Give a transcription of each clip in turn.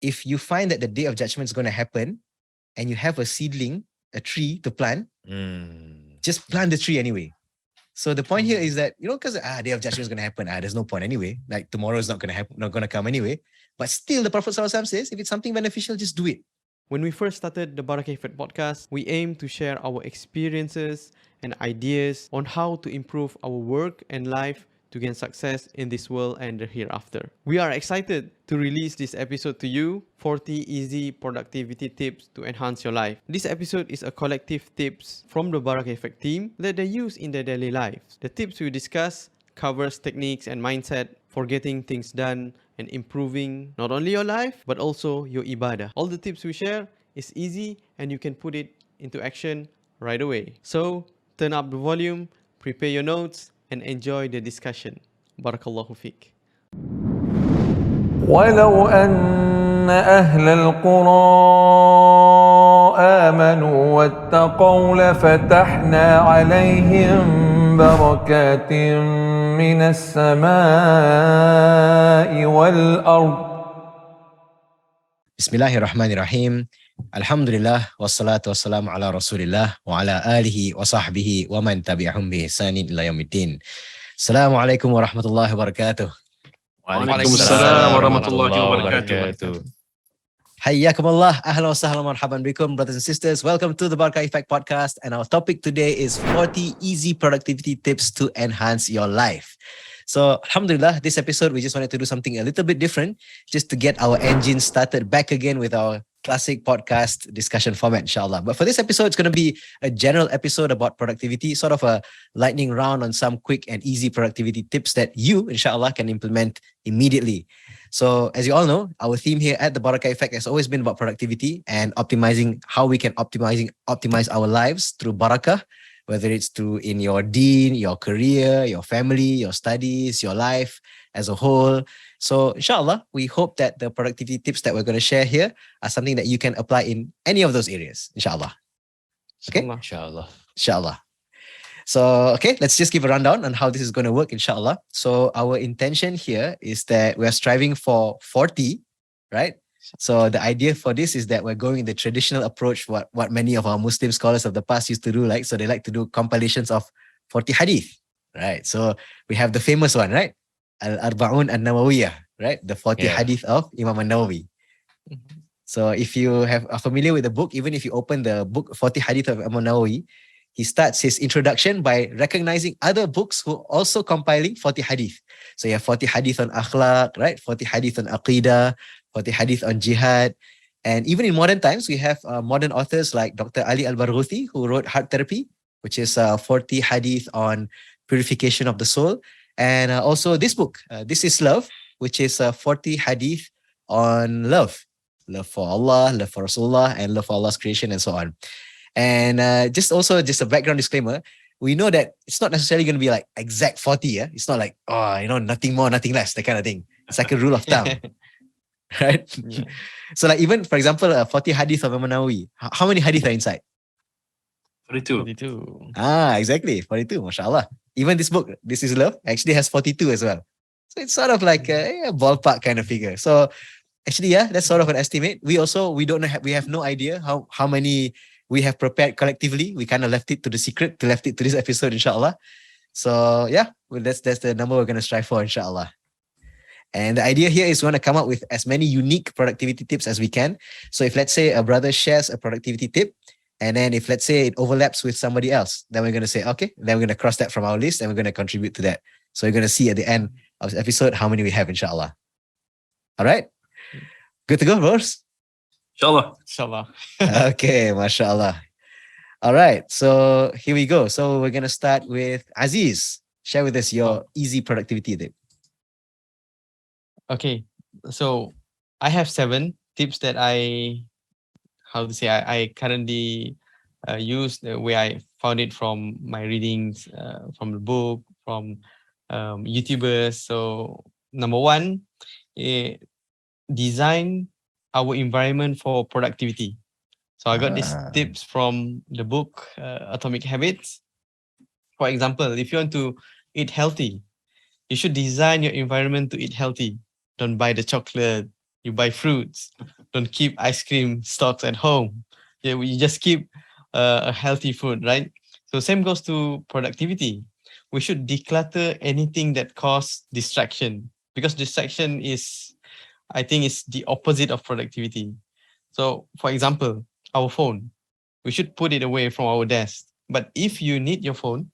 if you find that the day of judgment is going to happen and you have a seedling, a tree to plant, just plant the tree anyway. So the point here is that, because day of judgment is going to happen. There's no point anyway. Like tomorrow is not going to happen, not going to come anyway. But still, the Prophet ﷺ says, if it's something beneficial, just do it. When we first started the Barakah Effect Podcast, we aim to share our experiences and ideas on how to improve our work and life to gain success in this world and the hereafter. We are excited to release this episode to you, 40 easy productivity tips to enhance your life. This episode is a collective tips from the Barakah Effect team that they use in their daily lives. The tips we discuss covers techniques and mindset for getting things done and improving not only your life but also your ibadah. All the tips we share is easy and you can put it into action right away. So turn up the volume, prepare your notes and enjoy the discussion. Barakallahu fiqh. ولو أن أهل القرى آمنوا واتقوا لفتحنا عليهم بركات من السماء والأرض. Bismillahirrahmanirrahim. Alhamdulillah wassalatu wassalamu ala Rasulillah wa ala alihi wa sahbihi wa man tabi'ahum bi ihsanin ila yaumiddin. Assalamualaikum warahmatullahi wabarakatuh. Waalaikumsalam warahmatullahi wabarakatuh. Hayyakumullah, ahlan wa sahlan marhaban bikum, brothers and sisters. Welcome to the Barakah Effect Podcast, and our topic today is 40 easy productivity tips to enhance your life. So, alhamdulillah, this episode we just wanted to do something a little bit different, just to get our engine started back again with our classic podcast discussion format, inshallah. But for this episode, it's going to be a general episode about productivity, sort of a lightning round on some quick and easy productivity tips that you, inshallah, can implement immediately. So, as you all know, our theme here at the Barakah Effect has always been about productivity and optimizing how we can optimize our lives through barakah, whether it's through in your deen, your career, your family, your studies, your life as a whole. So inshallah, we hope that the productivity tips that we're going to share here are something that you can apply in any of those areas, inshallah. Okay? Inshallah. So, okay, let's just give a rundown on how this is going to work, inshallah. So our intention here is that we're striving for 40, right? So the idea for this is that we're going the traditional approach, what many of our Muslim scholars of the past used to do, so they like to do compilations of 40 hadith, right? So we have the famous one, right? Al-Arba'un An-Nawawiyah, right? The 40 hadith of Imam An-Nawawi. So if you are familiar with the book, even if you open the book 40 hadith of Imam An-Nawawi, he starts his introduction by recognizing other books who are also compiling 40 hadith. So you have 40 hadith on akhlaq, right? 40 hadith on aqidah, 40 hadith on jihad. And even in modern times, we have modern authors like Dr. Ali Al-Barghuthi, who wrote Heart Therapy, which is 40 hadith on purification of the soul. And also this book, This is Love, which is 40 hadith on love. Love for Allah, love for Rasulullah, and love for Allah's creation, and so on. And just a background disclaimer, we know that it's not necessarily going to be like exact 40, yeah? It's not like, nothing more, nothing less, that kind of thing. It's like a rule of thumb. Right? Yeah. So like even, for example, 40 hadith of Imam Nawawi, how many hadith are inside? 42. Exactly. 42, mashallah. Even this book, This is Love, actually has 42 as well. So it's sort of like a ballpark kind of figure. So actually, that's sort of an estimate. We don't know, we have no idea how many we have prepared collectively. We kind of left it to this episode, inshallah. So that's the number we're going to strive for, inshallah. And the idea here is we want to come up with as many unique productivity tips as we can. So if let's say a brother shares a productivity tip, and then if let's say it overlaps with somebody else, then we're going to say, okay, then we're going to cross that from our list and we're going to contribute to that. So you're going to see at the end of the episode how many we have, inshallah. All right? Good to go, bros? Inshallah. Okay, mashallah. All right, so here we go. So we're going to start with Aziz. Share with us your easy productivity tip. Okay, so I have 7 tips that I currently use, the way I found it from my readings, from the book, from YouTubers. So number 1, design our environment for productivity. So I got these tips from the book Atomic Habits. For example, if you want to eat healthy, you should design your environment to eat healthy. Don't buy the chocolate, You buy fruits. Don't keep ice cream stocks at home. Yeah, you just keep a healthy food, right? So same goes to productivity. We should declutter anything that causes distraction, because distraction is, I think, is the opposite of productivity. So, for example, our phone, we should put it away from our desk. But if you need your phone,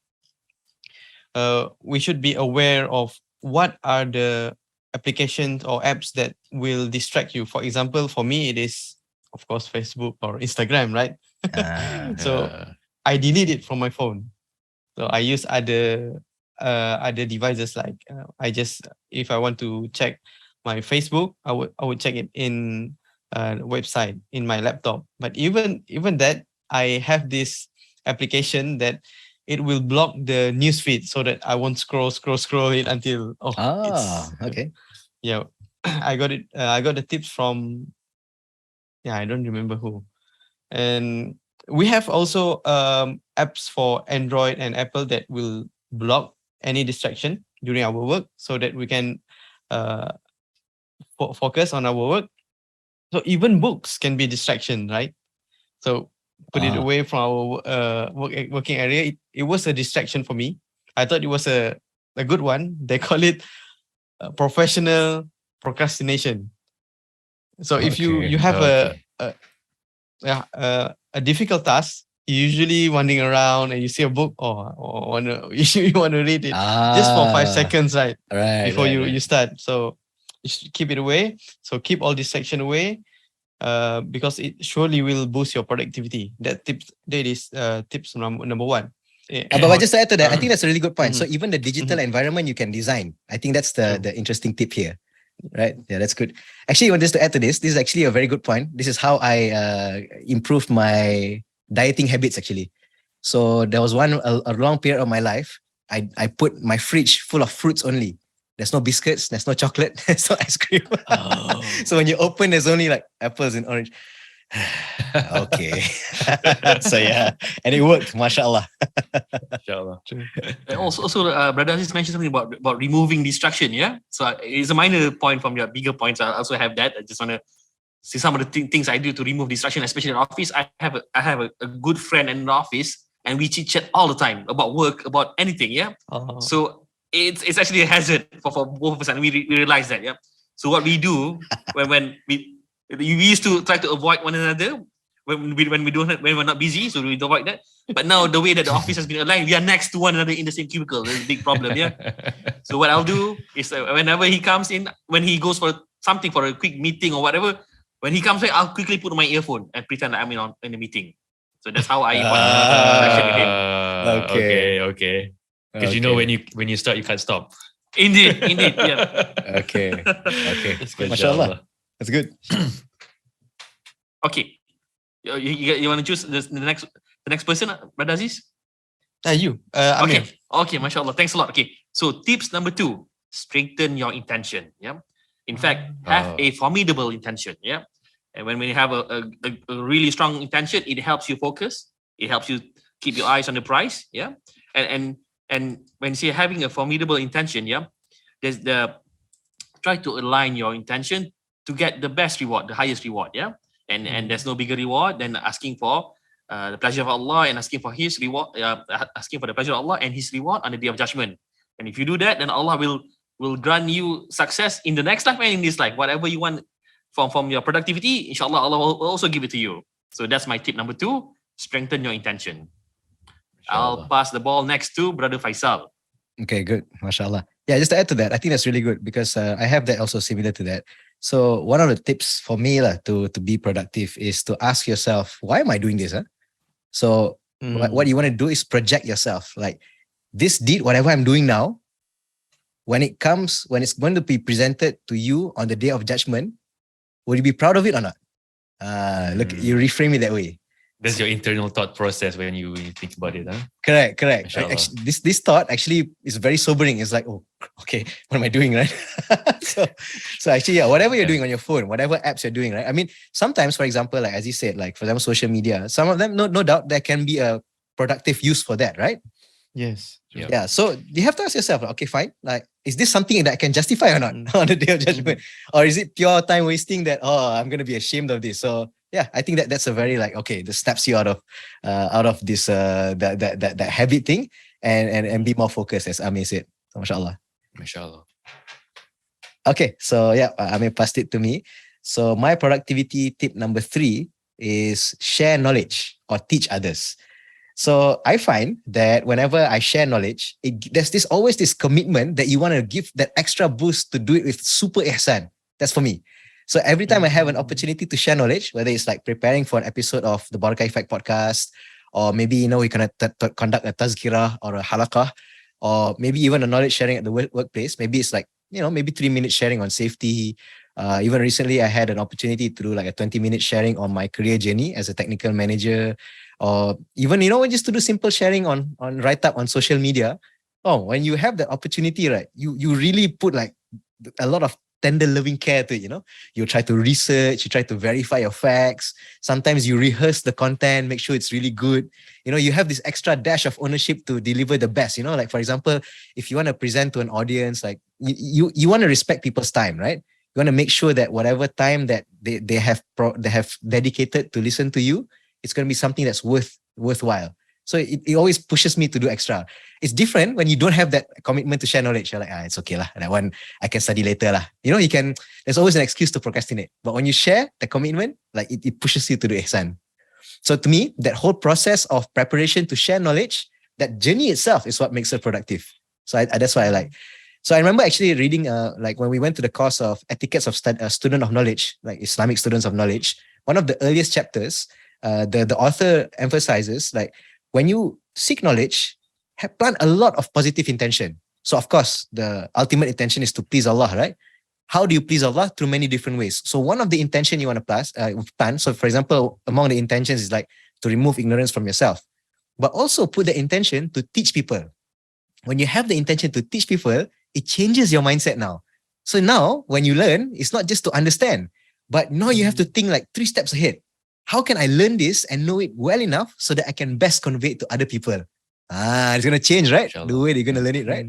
we should be aware of what are the applications or apps that will distract you. For example, for me, it is, of course, Facebook or Instagram, right? So I delete it from my phone. So I use other devices, like if I want to check my Facebook, I would check it in website in my laptop. But even that, I have this application that it will block the news feed so that I won't scroll it until Okay. yeah. I got it. I got the tips from, I don't remember who. And we have also apps for Android and Apple that will block any distraction during our work, so that we can focus on our work. So even books can be distraction, right? So put it away from our working area. It was a distraction for me. I thought it was a good one. They call it professional procrastination. So if you have a difficult task, you usually wandering around and you see a book, or you want to read it just for 5 seconds, right? Before you start. So you should keep it away. So keep all distraction away, because it surely will boost your productivity. That is tips number one. But just to add to that, I think that's a really good point. So even the digital environment you can design. I think that's the interesting tip here. Right? Yeah, that's good. Actually, just to add to this is actually a very good point. This is how I improved my dieting habits, actually. So there was a long period of my life, I put my fridge full of fruits only. There's no biscuits, there's no chocolate, there's no ice cream. So when you open, there's only like apples and orange. Okay. So yeah, and it worked, mashallah. Inshallah. And also Brother Aziz mentioned something about removing distraction. Yeah, so it's a minor point from your bigger points. I also have that. I just want to see some of the things I do to remove distraction, especially in office. I have a good friend in the office, and we chit chat all the time about work, about anything. Yeah, so it's actually a hazard for both of us, and we realize that. Yeah, so what we do when we used to try to avoid one another when we're not busy, so we avoid that. But now the way that the office has been aligned, we are next to one another in the same cubicle. There's a big problem, yeah. So what I'll do is whenever he comes in, when he goes for something, for a quick meeting or whatever, when he comes in, I'll quickly put on my earphone and pretend that I'm in a meeting. So that's how I interaction with him. Okay. Because you know when you start, you can't stop. Indeed, yeah. Okay. That's good. Mashallah. That's good. Okay. You want to choose the next person, Brother Aziz? You. Okay, mashallah. Thanks a lot. Okay. So tips number 2, strengthen your intention. Yeah. In fact, have a formidable intention. Yeah. And when you have a really strong intention, it helps you focus. It helps you keep your eyes on the prize. Yeah. And when you say having a formidable intention, yeah, there's try to align your intention to get the best reward, the highest reward. Yeah. And there's no bigger reward than asking for the pleasure of Allah and asking for His reward, asking for the pleasure of Allah and His reward on the Day of Judgment. And if you do that, then Allah will grant you success in the next life and in this life. Whatever you want from your productivity, inshallah, Allah will also give it to you. So that's my tip number 2: strengthen your intention. I'll pass the ball next to Brother Faisal. Okay, good. Mashallah. Yeah, just to add to that, I think that's really good because I have that also similar to that. So one of the tips for me to be productive is to ask yourself, why am I doing this? So what you want to do is project yourself. Like this deed, whatever I'm doing now, when it's going to be presented to you on the Day of Judgment, will you be proud of it or not? Look, you reframe it that way. That's your internal thought process when you think about it, huh? Correct. Actually, this thought actually is very sobering. It's like, oh, okay, what am I doing, right? so actually, yeah, whatever you're doing on your phone, whatever apps you're doing, right? I mean, sometimes, for example, like as you said, like for example, social media, some of them, no doubt, there can be a productive use for that, right? Yes. Yeah. So you have to ask yourself, okay, fine. Like, is this something that I can justify or not on the day of judgment? Or is it pure time wasting that, I'm going to be ashamed of this? So yeah, I think that's a very this snaps you out of this, that habit thing and be more focused, as Amir said. So, mashallah. Mashallah. Okay, so yeah, Amir passed it to me. So my productivity tip number 3 is share knowledge or teach others. So I find that whenever I share knowledge, there's always this commitment that you want to give that extra boost to do it with super ihsan. That's for me. So every time I have an opportunity to share knowledge, whether it's like preparing for an episode of the Barakah Effect Podcast, or maybe, we can conduct a tazkirah or a halaqah, or maybe even a knowledge sharing at the workplace. Maybe it's like, maybe 3 minutes sharing on safety. Even recently, I had an opportunity to do like a 20-minute sharing on my career journey as a technical manager, or even, just to do simple sharing on write-up on social media. When you have the opportunity, right, you really put like a lot of tender loving care to it, You try to research, you try to verify your facts. Sometimes you rehearse the content, make sure it's really good. You have this extra dash of ownership to deliver the best, Like, for example, if you want to present to an audience, like you want to respect people's time, right? You want to make sure that whatever time that they have dedicated to listen to you, it's going to be something that's worthwhile. So it always pushes me to do extra. It's different when you don't have that commitment to share knowledge. You're like, it's okay lah. That one I can study later lah. There's always an excuse to procrastinate. But when you share the commitment, like it pushes you to do ihsan. So to me, that whole process of preparation to share knowledge, that journey itself is what makes it productive. So that's what I like. So I remember actually reading, like when we went to the course of etiquettes of student of knowledge, like Islamic students of knowledge, one of the earliest chapters, the author emphasizes like, when you seek knowledge, plant a lot of positive intention. So of course, the ultimate intention is to please Allah, right? How do you please Allah? Through many different ways. So one of the intention you want to plant, so for example, among the intentions is like to remove ignorance from yourself, but also put the intention to teach people. When you have the intention to teach people, it changes your mindset now. So now when you learn, it's not just to understand, but now you have to think like 3 steps ahead. How can I learn this and know it well enough so that I can best convey it to other people? It's going to change, right? Inshallah. The way they're going to learn it, right?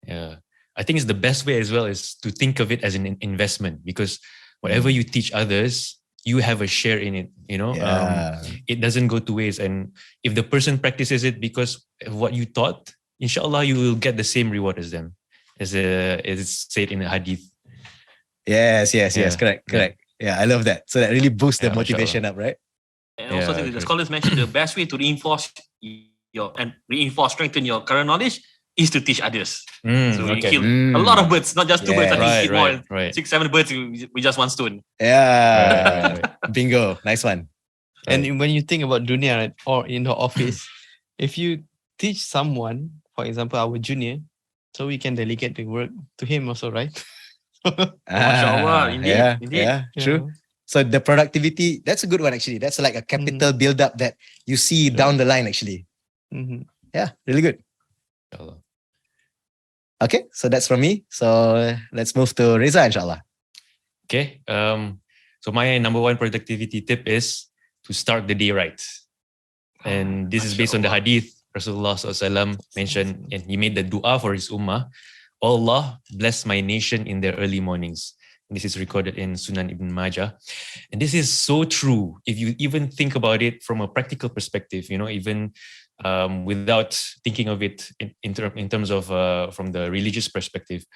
Yeah. I think it's the best way as well is to think of it as an investment, because whatever you teach others, you have a share in it, Yeah. It doesn't go to waste. And if the person practices it because of what you taught, inshallah, you will get the same reward as them, as it's said in the hadith. Yes. Correct. Yeah, I love that. So that really boosts the motivation up, right? And also, I think the scholars mentioned the best way to strengthen your current knowledge is to teach others. So we kill a lot of birds, not just 2 birds. I think more 6, 7 birds with just 1 stone. Yeah. Bingo. Nice one. And when you think about dunya, right, or in the office, if you teach someone, for example, our junior, so we can delegate the work to him also, right? MashaAllah, indeed. Yeah, true. So the productivity, that's a good one actually. That's like a capital build-up that you see down the line actually. Yeah, really good. Okay, so that's from me. So let's move to Reza, inshallah. Okay. So my number 1 productivity tip is to start the day right. And this is based on the hadith. Rasulullah SAW mentioned, and he made the dua for his ummah. Allah bless my nation in their early mornings. This is recorded in Sunan Ibn Majah. And this is so true. If you even think about it from a practical perspective, even without thinking of it in terms of from the religious perspective,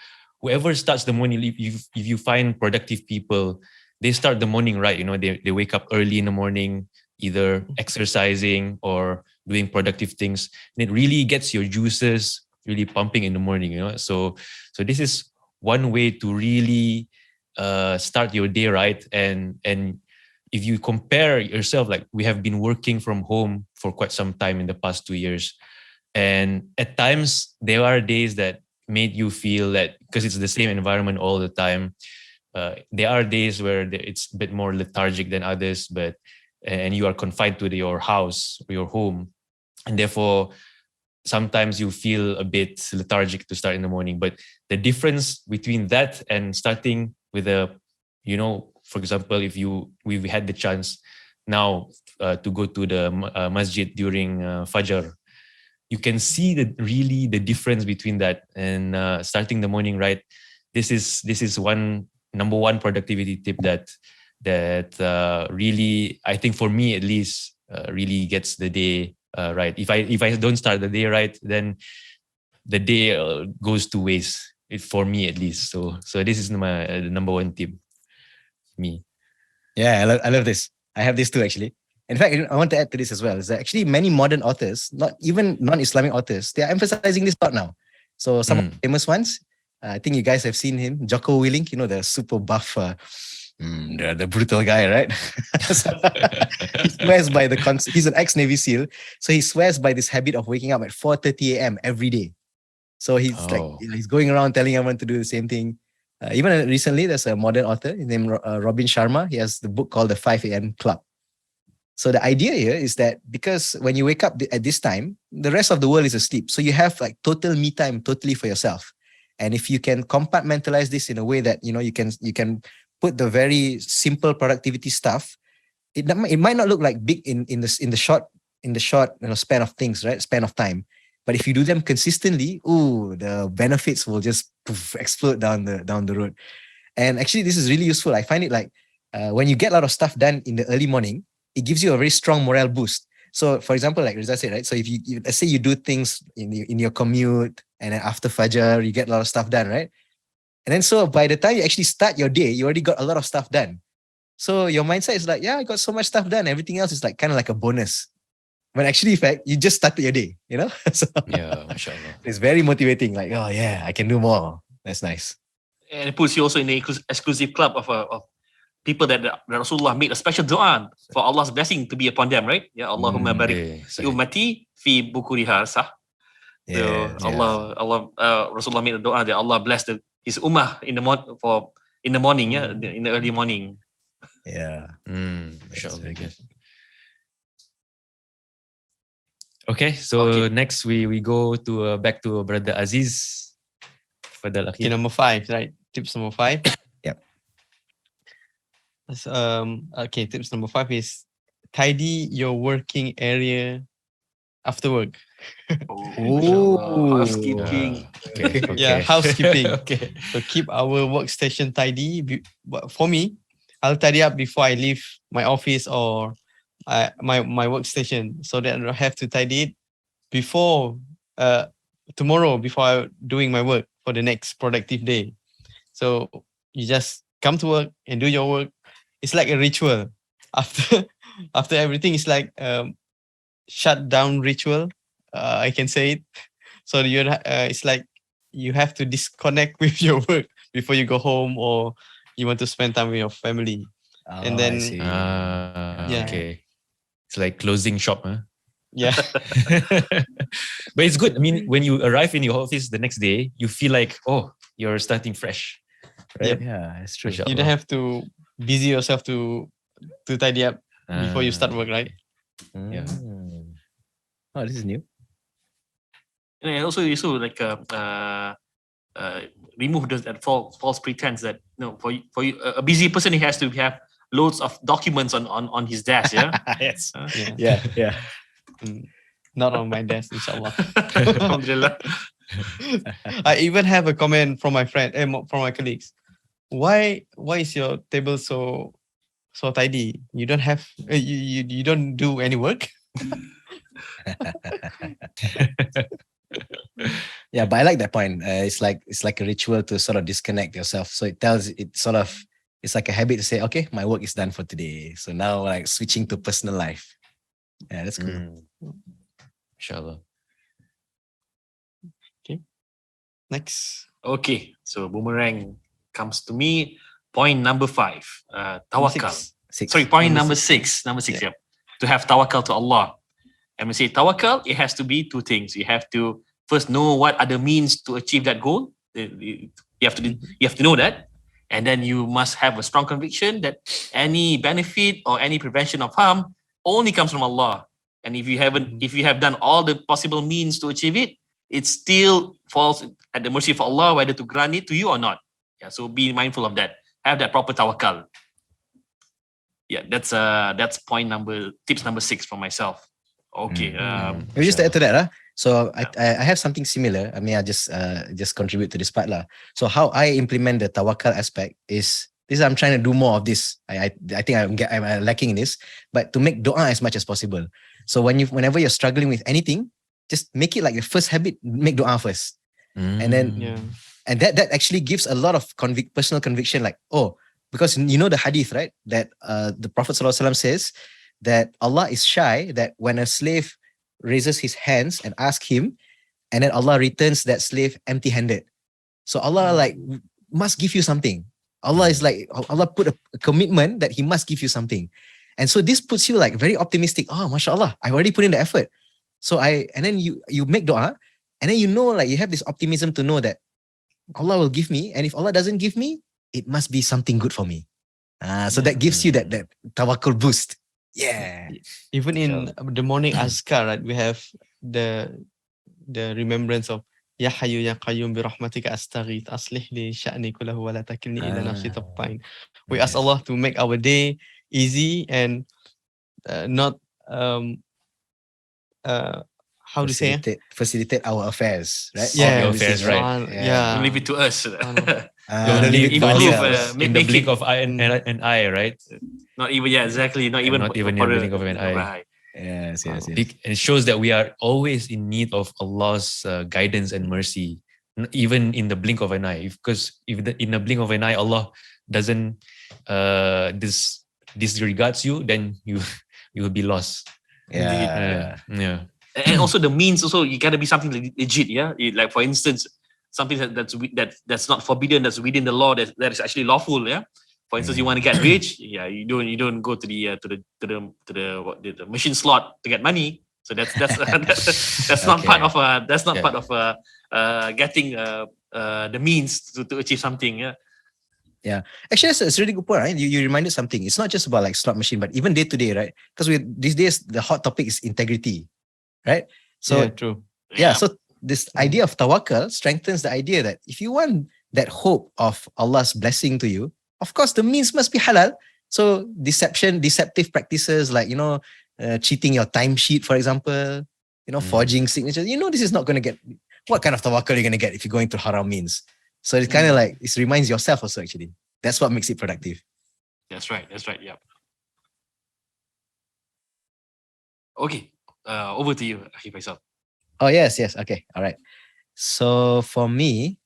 whoever starts the morning, if you find productive people, they start the morning right. They wake up early in the morning, either exercising or doing productive things. And it really gets your juices really pumping in the morning, So this is one way to really start your day right. And if you compare yourself, like we have been working from home for quite some time in the past 2 years. And at times there are days that made you feel that because it's the same environment all the time, there are days where it's a bit more lethargic than others, and you are confined to your house or your home. And therefore, sometimes you feel a bit lethargic to start in the morning. But the difference between that and starting with for example, if we had the chance now to go to the masjid during Fajr, you can see the difference between that and starting the morning right. This is number one productivity tip that really, I think for me at least, really gets the day right. If I don't start the day right, then the day goes to waste. For me at least. So this is my number one tip. Me. Yeah, I love this. I have this too actually. In fact, I want to add to this as well. Is that actually many modern authors, not even non-Islamic authors, they are emphasizing this part now. So some of the famous ones, I think you guys have seen him, Jocko Willink, the super buff, the brutal guy, right? So, he swears by he's an ex-Navy SEAL, so he swears by this habit of waking up at 4:30 a.m. every day. So he's he's going around telling everyone to do the same thing. Even recently, there's a modern author named Robin Sharma. He has the book called The 5 a.m. Club. So the idea here is that because when you wake up at this time, the rest of the world is asleep. So you have like total me time, totally for yourself. And if you can compartmentalize this in a way that you can put the very simple productivity stuff, it might not look like big in the short span of things, right? Span of time. But if you do them consistently, the benefits will just explode down the road. And actually, this is really useful. I find it like when you get a lot of stuff done in the early morning, it gives you a very strong morale boost. So, for example, like Riza said, right? So if you let's say you do things in your commute, and then after Fajr, you get a lot of stuff done, right? And then so by the time you actually start your day, you already got a lot of stuff done. So your mindset is like, yeah, I got so much stuff done. Everything else is like kind of like a bonus. But actually, in fact, you just started your day, So yeah, mashallah. It's very motivating. Like, oh yeah, I can do more. That's nice. And it puts you also in the exclusive club of people that Rasulullah made a special dua for Allah's blessing to be upon them, right? Ya Allahumma barik ummati fi bukuriha, sah. So Allah Rasulullah made a dua that Allah blessed his ummah in the morning, in the early morning. Yeah. Mashallah. Okay, so next we go to back to Brother Aziz. Okay, number 5, right? Tips number 5. Yep. Okay, tips number 5 is tidy your working area after work. Housekeeping. Okay. Yeah, housekeeping. Okay. So keep our workstation tidy. For me, I'll tidy up before I leave my office or my workstation, so that I don't have to tidy it before tomorrow before doing my work for the next productive day. So you just come to work and do your work. It's like a ritual. After everything, it's like shut down ritual. I can say it. So it's like you have to disconnect with your work before you go home or you want to spend time with your family. And then okay. It's like closing shop, huh? Yeah. But it's good. I mean, when you arrive in your office the next day, you feel like, you're starting fresh. Right? Yeah, it's true. You don't have to busy yourself to tidy up before you start work, right? Yeah. Oh, this is new. And also like remove that false pretense that for you, a busy person, he has to have loads of documents on his desk. Yeah. Yes. Yeah. Not on my desk, inshallah. Alhamdulillah. I even have a comment from my friend, from my colleagues. Why is your table so tidy? You don't have you don't do any work? Yeah, but I like that point. It's like a ritual to sort of disconnect yourself. So it's like a habit to say, okay, my work is done for today. So now like switching to personal life. Yeah, that's cool. Inshallah. Okay. Next. Okay, so boomerang comes to me. Point number 5, tawakkal. Six. Sorry, point number 6. Number 6, yeah. To have tawakkal to Allah. And we say tawakkal, it has to be 2 things. You have to first know what are the means to achieve that goal. You have to know that. And then you must have a strong conviction that any benefit or any prevention of harm only comes from Allah. And if you have done all the possible means to achieve it, it still falls at the mercy of Allah whether to grant it to you or not. Yeah, so be mindful of that. Have that proper tawakkal. Yeah, that's tips number 6 for myself. Okay. Maybe just to add to that, so Yeah. I have something similar. I mean, I just contribute to this part lah. So how I implement the tawakkal aspect is this. I'm trying to do more of this. I think I'm lacking in this, but to make doa as much as possible. So whenever you're struggling with anything, just make it like the first habit. Make doa first, and then Yeah. and that actually gives a lot of personal conviction. Like, oh, because you know the hadith, right? That the Prophet ﷺ says that Allah is shy that when a slave raises his hands and asks him, and then Allah returns that slave empty-handed. So Allah like must give you something. Allah is like, Allah put a commitment that He must give you something. And so this puts you like very optimistic. Oh, mashallah, I've already put in the effort. So and then you make dua, and then you know, like you have this optimism to know that Allah will give me, and if Allah doesn't give me, it must be something good for me. So that gives you that tawakkul boost. Yeah. Even in the morning azkar, right, we have the remembrance of Ya Hayyu Ya Qayyum bi rahmatika astaghith aslih li sya'ni kullahu wa la takilni ila nafsi tarfatain. We ask Allah to make our day easy and not how to say facilitate our affairs, right? Yeah, All your affairs, right? Yeah. Leave it to us. Don't leave it to improve, ourselves. In the blink of an eye, right? Not even, exactly. Not even in the blink of an eye. Right. Yes. It shows that we are always in need of Allah's guidance and mercy, even in the blink of an eye. Because if in the blink of an eye Allah doesn't disregards you, then you will be lost. Yeah. And also the means. Also, you gotta be something legit. Yeah, like for instance, something that's not forbidden, that's within the law, that is actually lawful. Yeah. For instance, you want to get rich, you don't go to the machine slot to get money. So that's not part of getting the means to achieve something. Yeah. Actually, that's a really good point, right? You reminded something. It's not just about like slot machine, but even day to day, right? Because these days the hot topic is integrity, right? So yeah, true. Yeah. So this idea of tawakkal strengthens the idea that if you want that hope of Allah's blessing to you, of course, the means must be halal. So deceptive practices like, cheating your timesheet, for example, forging signatures. This is not going to get, what kind of tawakkul are you going to get if you're going through haram means? So it's kind of like, it reminds yourself also actually. That's what makes it productive. That's right. Yeah. Okay. Over to you, Faisal. Oh, yes. Okay. All right. So for me,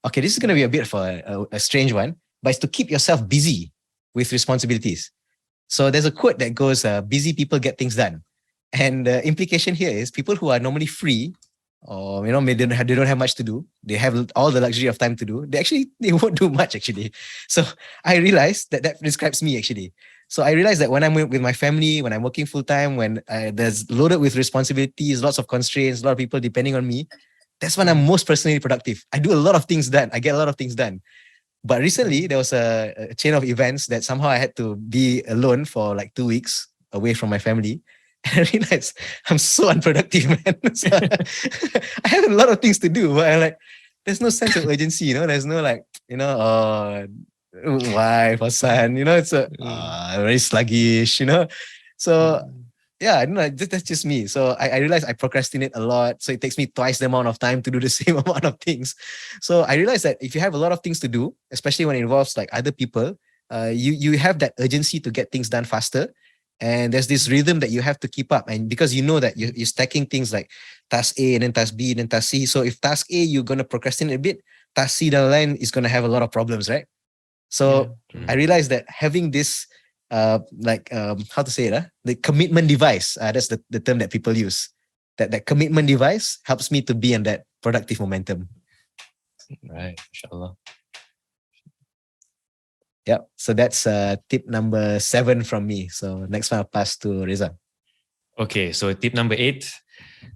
okay, this is going to be a bit of a strange one, but it's to keep yourself busy with responsibilities. So there's a quote that goes, busy people get things done. And the implication here is people who are normally free, or, they don't have much to do, they have all the luxury of time to do, they won't do much actually. So I realized that describes me actually. So I realized that when I'm with my family, when I'm working full time, when there's loaded with responsibilities, lots of constraints, a lot of people depending on me, that's when I'm most personally productive. I get a lot of things done. But recently, there was a chain of events that somehow I had to be alone for like 2 weeks away from my family. And I realized I'm so unproductive, man. So, I have a lot of things to do, but there's no sense of urgency, There's no wife or son, it's very sluggish, So yeah, that's just me. So I realized I procrastinate a lot. So it takes me twice the amount of time to do the same amount of things. So I realized that if you have a lot of things to do, especially when it involves like other people, you have that urgency to get things done faster. And there's this rhythm that you have to keep up. And because you know that you're stacking things like task A and then task B and then task C. So if task A, you're going to procrastinate a bit, task C down the line is going to have a lot of problems, right? So I realized that having this, how to say it, the commitment device, that's the term that people use. That commitment device helps me to be in that productive momentum. Right, inshallah. Yeah, so that's tip number 7 from me. So next one I'll pass to Reza. Okay, so tip number 8.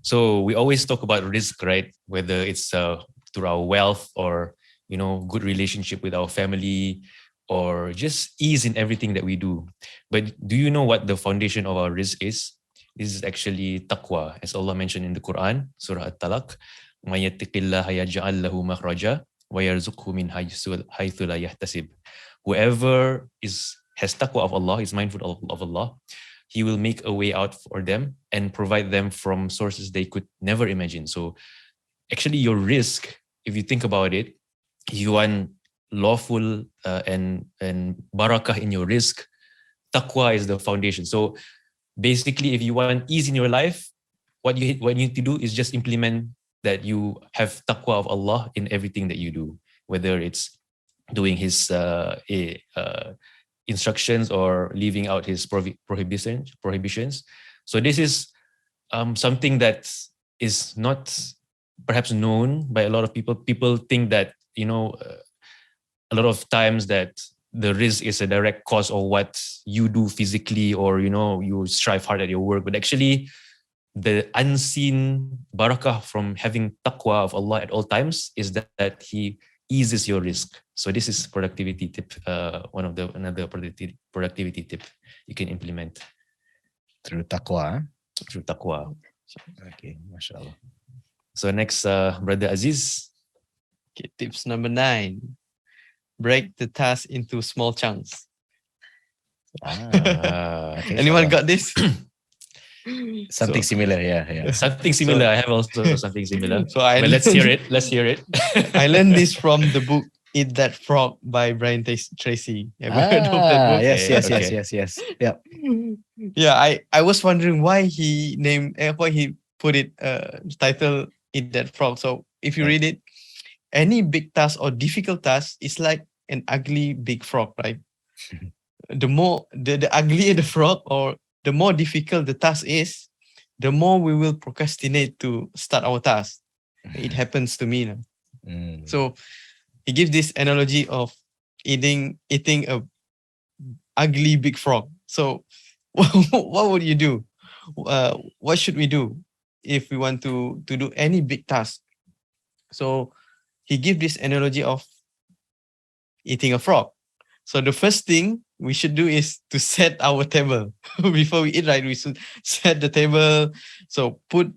So we always talk about rizq, right? Whether it's through our wealth or, good relationship with our family or just ease in everything that we do. But do you know what the foundation of our rizq is? This is actually taqwa, as Allah mentioned in the Quran, Surah At-Talaq. مَن يَتَّقِ اللَّهَ يَجْعَلْ لَهُ مَخْرَجًا وَيَرْزُقْهُ مِنْ حَيْثُ لَا يَحْتَسِبُ. Whoever has taqwa of Allah, is mindful of Allah, He will make a way out for them and provide them from sources they could never imagine. So actually your risk, if you think about it, you want lawful and barakah in your risk. Taqwa is the foundation. So basically, if you want ease in your life, what you need to do is just implement that you have taqwa of Allah in everything that you do, whether it's doing His instructions or leaving out His prohibitions. So this is something that is not perhaps known by a lot of people. People think that, a lot of times that the rizq is a direct cause of what you do physically, or, you strive hard at your work. But actually, the unseen barakah from having taqwa of Allah at all times is that He eases your rizq. So this is productivity tip, another productivity tip you can implement. Through taqwa. Through taqwa. Okay, mashallah. So next, Brother Aziz. Okay, tips number 9. Break the task into small chunks. Okay, Anyone got this? Something similar, yeah. Something similar. I have also something similar. So let's hear it. Let's hear it. I learned this from the book Eat That Frog by Brian Tracy. Have you heard of that book? Yes. Yeah. Yeah, I was wondering why he put it title Eat That Frog. So if you read it, any big task or difficult task is like an ugly big frog, right? The more the uglier the frog, or the more difficult the task is, the more we will procrastinate to start our task. It happens to me now. So he gives this analogy of eating a ugly big frog. So what would you do? What should we do if we want to do any big task? So he gives this analogy of eating a frog. So the first thing we should do is to set our table. Before we eat, right? We should set the table. So put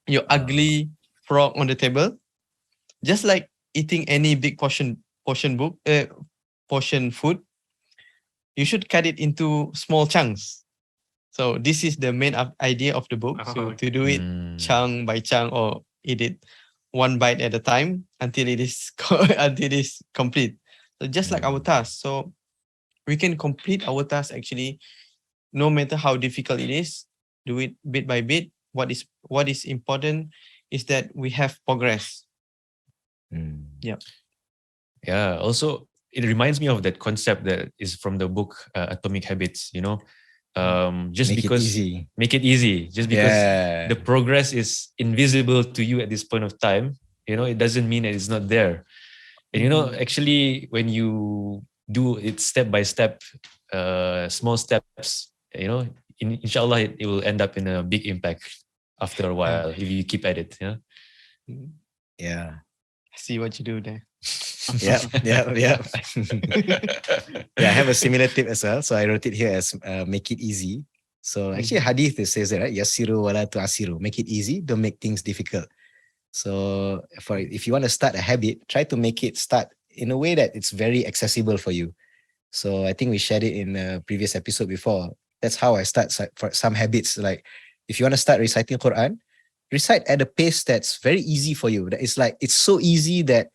your ugly frog on the table. Just like eating any big portion food, you should cut it into small chunks. So this is the main idea of the book. So to do it chunk by chunk, or eat it one bite at a time until it is complete. So just like our task. So we can complete our task actually, no matter how difficult it is. Do it bit by bit. What is important is that we have progress. Yeah. Also, it reminds me of that concept that is from the book Atomic Habits. Just Make because it easy. make it easy, just because the progress is invisible to you at this point of time, it doesn't mean that it's not there. And actually, when you do it step by step, small steps, inshallah, it will end up in a big impact after a while if you keep at it. Yeah. I see what you do there. Yeah. Yeah, I have a similar tip as well. So I wrote it here as make it easy. So actually, hadith says that, right? Yassiru wala tu'asiru. Make it easy. Don't make things difficult. So if you want to start a habit, try to make it start in a way that it's very accessible for you. So I think we shared it in a previous episode before. That's how I start for some habits. Like if you want to start reciting Quran, recite at a pace that's very easy for you. That it's so easy that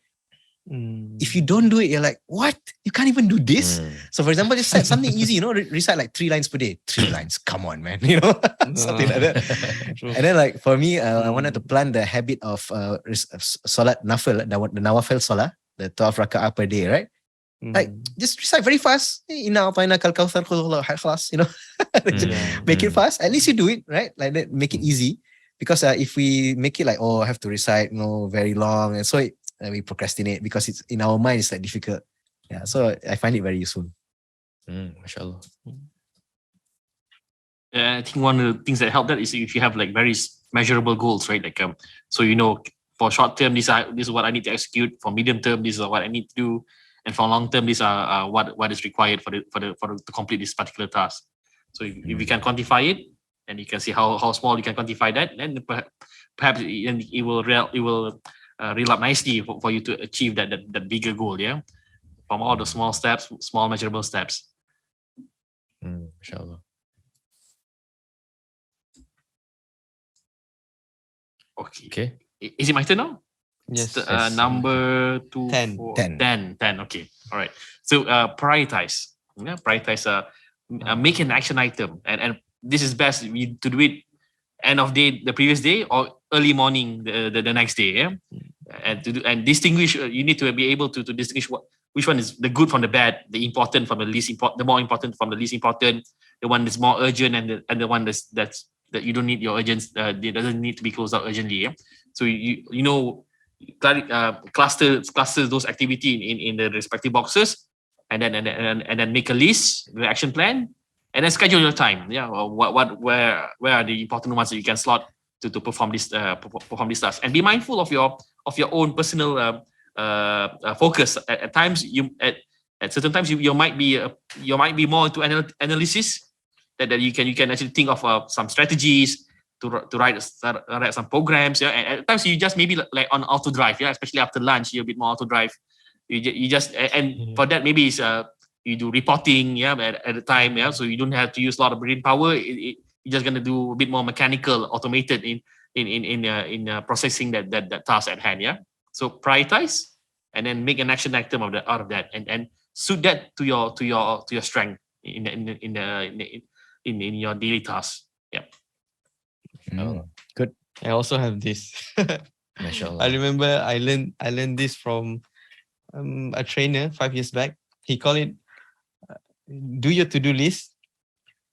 if you don't do it, you're like, what? You can't even do this? So for example, just set something easy, recite like 3 lines per day. 3 lines, come on, man, something like that. And then like for me, I wanted to plant the habit of Salat Nafil, the Nawafil Salah, the 12 raka'ah per day, right? Like just recite very fast. Make it fast. At least you do it, right? Like that, make it easy. Because if we make it like, I have to recite, very long, and so we procrastinate because it's in our mind, it's like difficult. Yeah, so I find it very useful. Mashallah. I think one of the things that help that is if you have like very measurable goals, right? Like so for short term, this is what I need to execute. For medium term, this is what I need to do, and for long term, these are what is required to complete this particular task. So if you can quantify it, and you can see how small you can quantify that, then perhaps it will reel up nicely for you to achieve that bigger goal. Yeah, from all the small steps, small measurable steps. Inshallah. Okay. Okay. Is it my turn now? Yes. Yes. Number 2, 10. 4, 10. 10. Okay. All right. So prioritize. Yeah, prioritize. Make an action item, and this is best to do it end of day, the previous day, or early morning the next day. Yeah, and distinguish. You need to be able to distinguish which one is the good from the bad, the important from the least important, the more important from the least important, the one that's more urgent, and the one that you don't need your urgent. It doesn't need to be closed out urgently. Yeah, so cluster those activity in the respective boxes, and then make a list, the action plan, and then schedule your time. Yeah, where are the important ones that you can slot to perform this task, and be mindful of your own personal focus. At times at certain times you might be more into analysis that you can actually think of some strategies to write some programs. Yeah, and at times you just maybe like on auto drive. Yeah, especially after lunch, you're a bit more auto drive. You just and for that maybe it's you do reporting. Yeah, at the time. Yeah, so you don't have to use a lot of brain power. You're just gonna do a bit more mechanical, automated in processing that task at hand. Yeah, so prioritize and then make an action item out of that, and suit that to your strength in your daily tasks. Yeah. Good. I also have this. MashaAllah. I remember I learned this from a trainer 5 years back. He called it do your to-do list.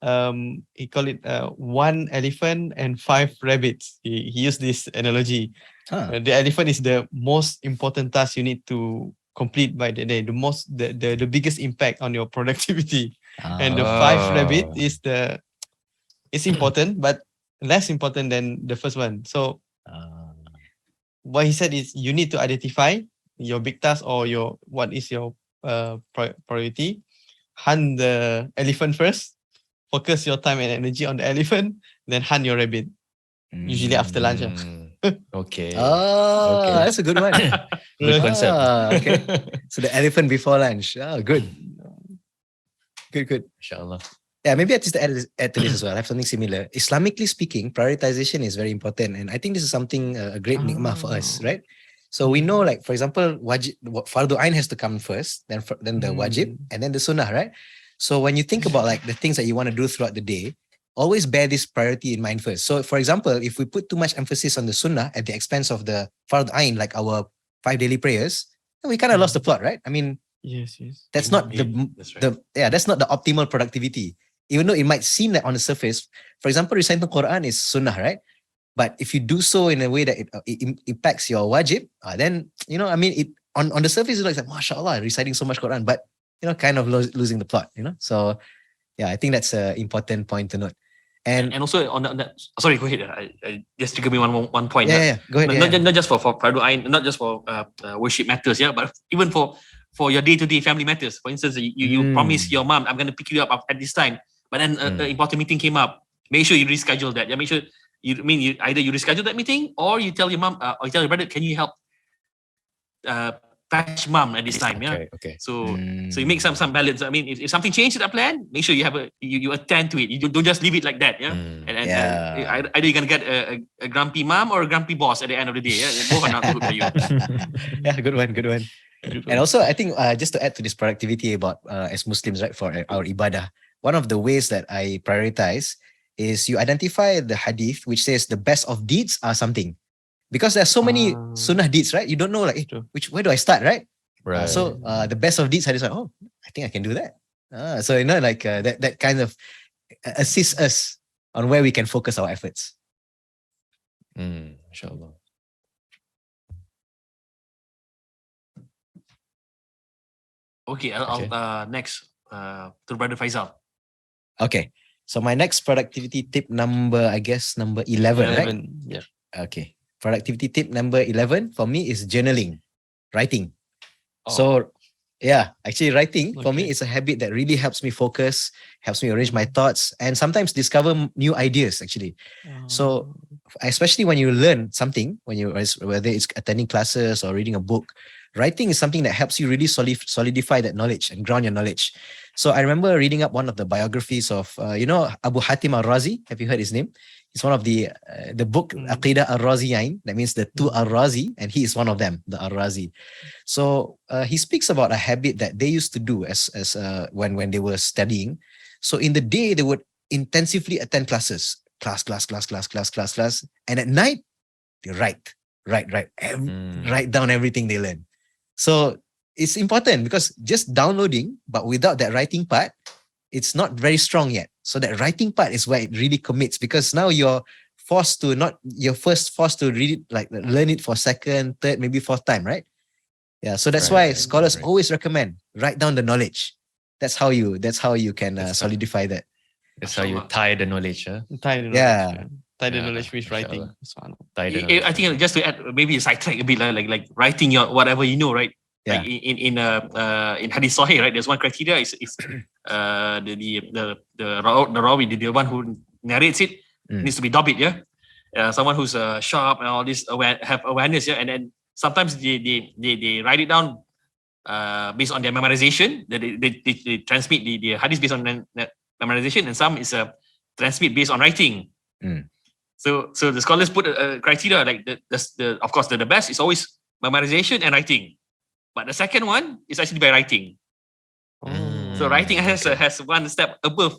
He called it 1 elephant and 5 rabbits. He used this analogy. The elephant is the most important task you need to complete by the day. The biggest impact on your productivity. And the 5 rabbit is it's important, but less important than the first one. So what he said is you need to identify your big task or what is your priority. Hunt the elephant first. Focus your time and energy on the elephant, then hunt your rabbit. Usually after lunch. Okay. Okay. That's a good one. Good concept. Okay. So the elephant before lunch. Good. Good. MashaAllah. Yeah, maybe I just add to this as well. I have something similar. Islamically speaking, prioritization is very important. And I think this is something, a great nikmah for us, right? So we know, like, for example, Fardu Ain has to come first, then the wajib, and then the sunnah, right? So when you think about like the things that you want to do throughout the day, always bear this priority in mind first. So for example, if we put too much emphasis on the sunnah at the expense of the Fardu Ain, like our 5 daily prayers, then we kind of lost the plot, right? I mean, yes. that's not That's right. that's not the optimal productivity. Even though it might seem that on the surface, for example, reciting the Quran is sunnah, right? But if you do so in a way that it impacts your wajib, then, I mean, it on the surface, it looks like, mashallah, reciting so much Quran, but, kind of losing the plot, So, yeah, I think that's an important point to note. And also on that, sorry, go ahead. I just trigger me one point. Yeah, go ahead. Not just for Fardu Ain, not just for worship matters, yeah, but even for your day-to-day family matters. For instance, you promise your mom, I'm going to pick you up at this time, but then an important meeting came up. Make sure you reschedule that. Yeah, make sure either you reschedule that meeting or you tell your mom or you tell your brother, can you help fetch mom at this time? Yeah. Okay. So you make some balance. I mean, if something changed to that plan, make sure you have you attend to it. You don't just leave it like that. Yeah. And either you're gonna get a grumpy mom or a grumpy boss at the end of the day. Yeah. Both are not good for you. Yeah, good one. And also, I think just to add to this productivity about as Muslims, right, for our ibadah, one of the ways that I prioritize is you identify the hadith which says the best of deeds are something. Because there are so many sunnah deeds, right? You don't know like where do I start, right? Right. So the best of deeds hadith, I think I can do that. So like that kind of assists us on where we can focus our efforts. Inshallah. Okay, I'll next to Brother Faisal. Okay. So my next productivity tip number 11, right? Yeah. Okay. Productivity tip number 11 for me is journaling, writing. So yeah, actually writing for me is a habit that really helps me focus, helps me arrange my thoughts, and sometimes discover new ideas actually. So especially when you learn something, whether it's attending classes or reading a book, writing is something that helps you really solidify that knowledge and ground your knowledge. So I remember reading up one of the biographies of, Abu Hatim al-Razi. Have you heard his name? He's one of the book Aqidah al-Raziyain. That means the two al-Razi, and he is one of them, the al-Razi. So he speaks about a habit that they used to do as when they were studying. So in the day, they would intensively attend classes, class, and at night they write down everything they learn. So it's important because just downloading, but without that writing part, it's not very strong yet. So that writing part is where it really commits, because now you're forced to read it, like learn it for second, third, maybe fourth time, right? Yeah. So that's why scholars always recommend write down the knowledge. That's how you can solidify that. That's how you tie the knowledge. Tie the knowledge. Yeah. Tie the knowledge with writing. Tie the knowledge. I think just to add, maybe a sidetrack a bit, like writing your whatever you know, right? Yeah. Like in Hadith Sahih, right? There's one criteria is the rawi, the one who narrates it needs to be dabit, yeah. Someone who's sharp and all this have awareness, yeah. And then sometimes they write it down based on their memorization. They transmit the hadith based on memorization, and some is transmit based on writing. So the scholars put a criteria like of course the best is always memorization and writing, but the second one is actually by writing. So writing has one step above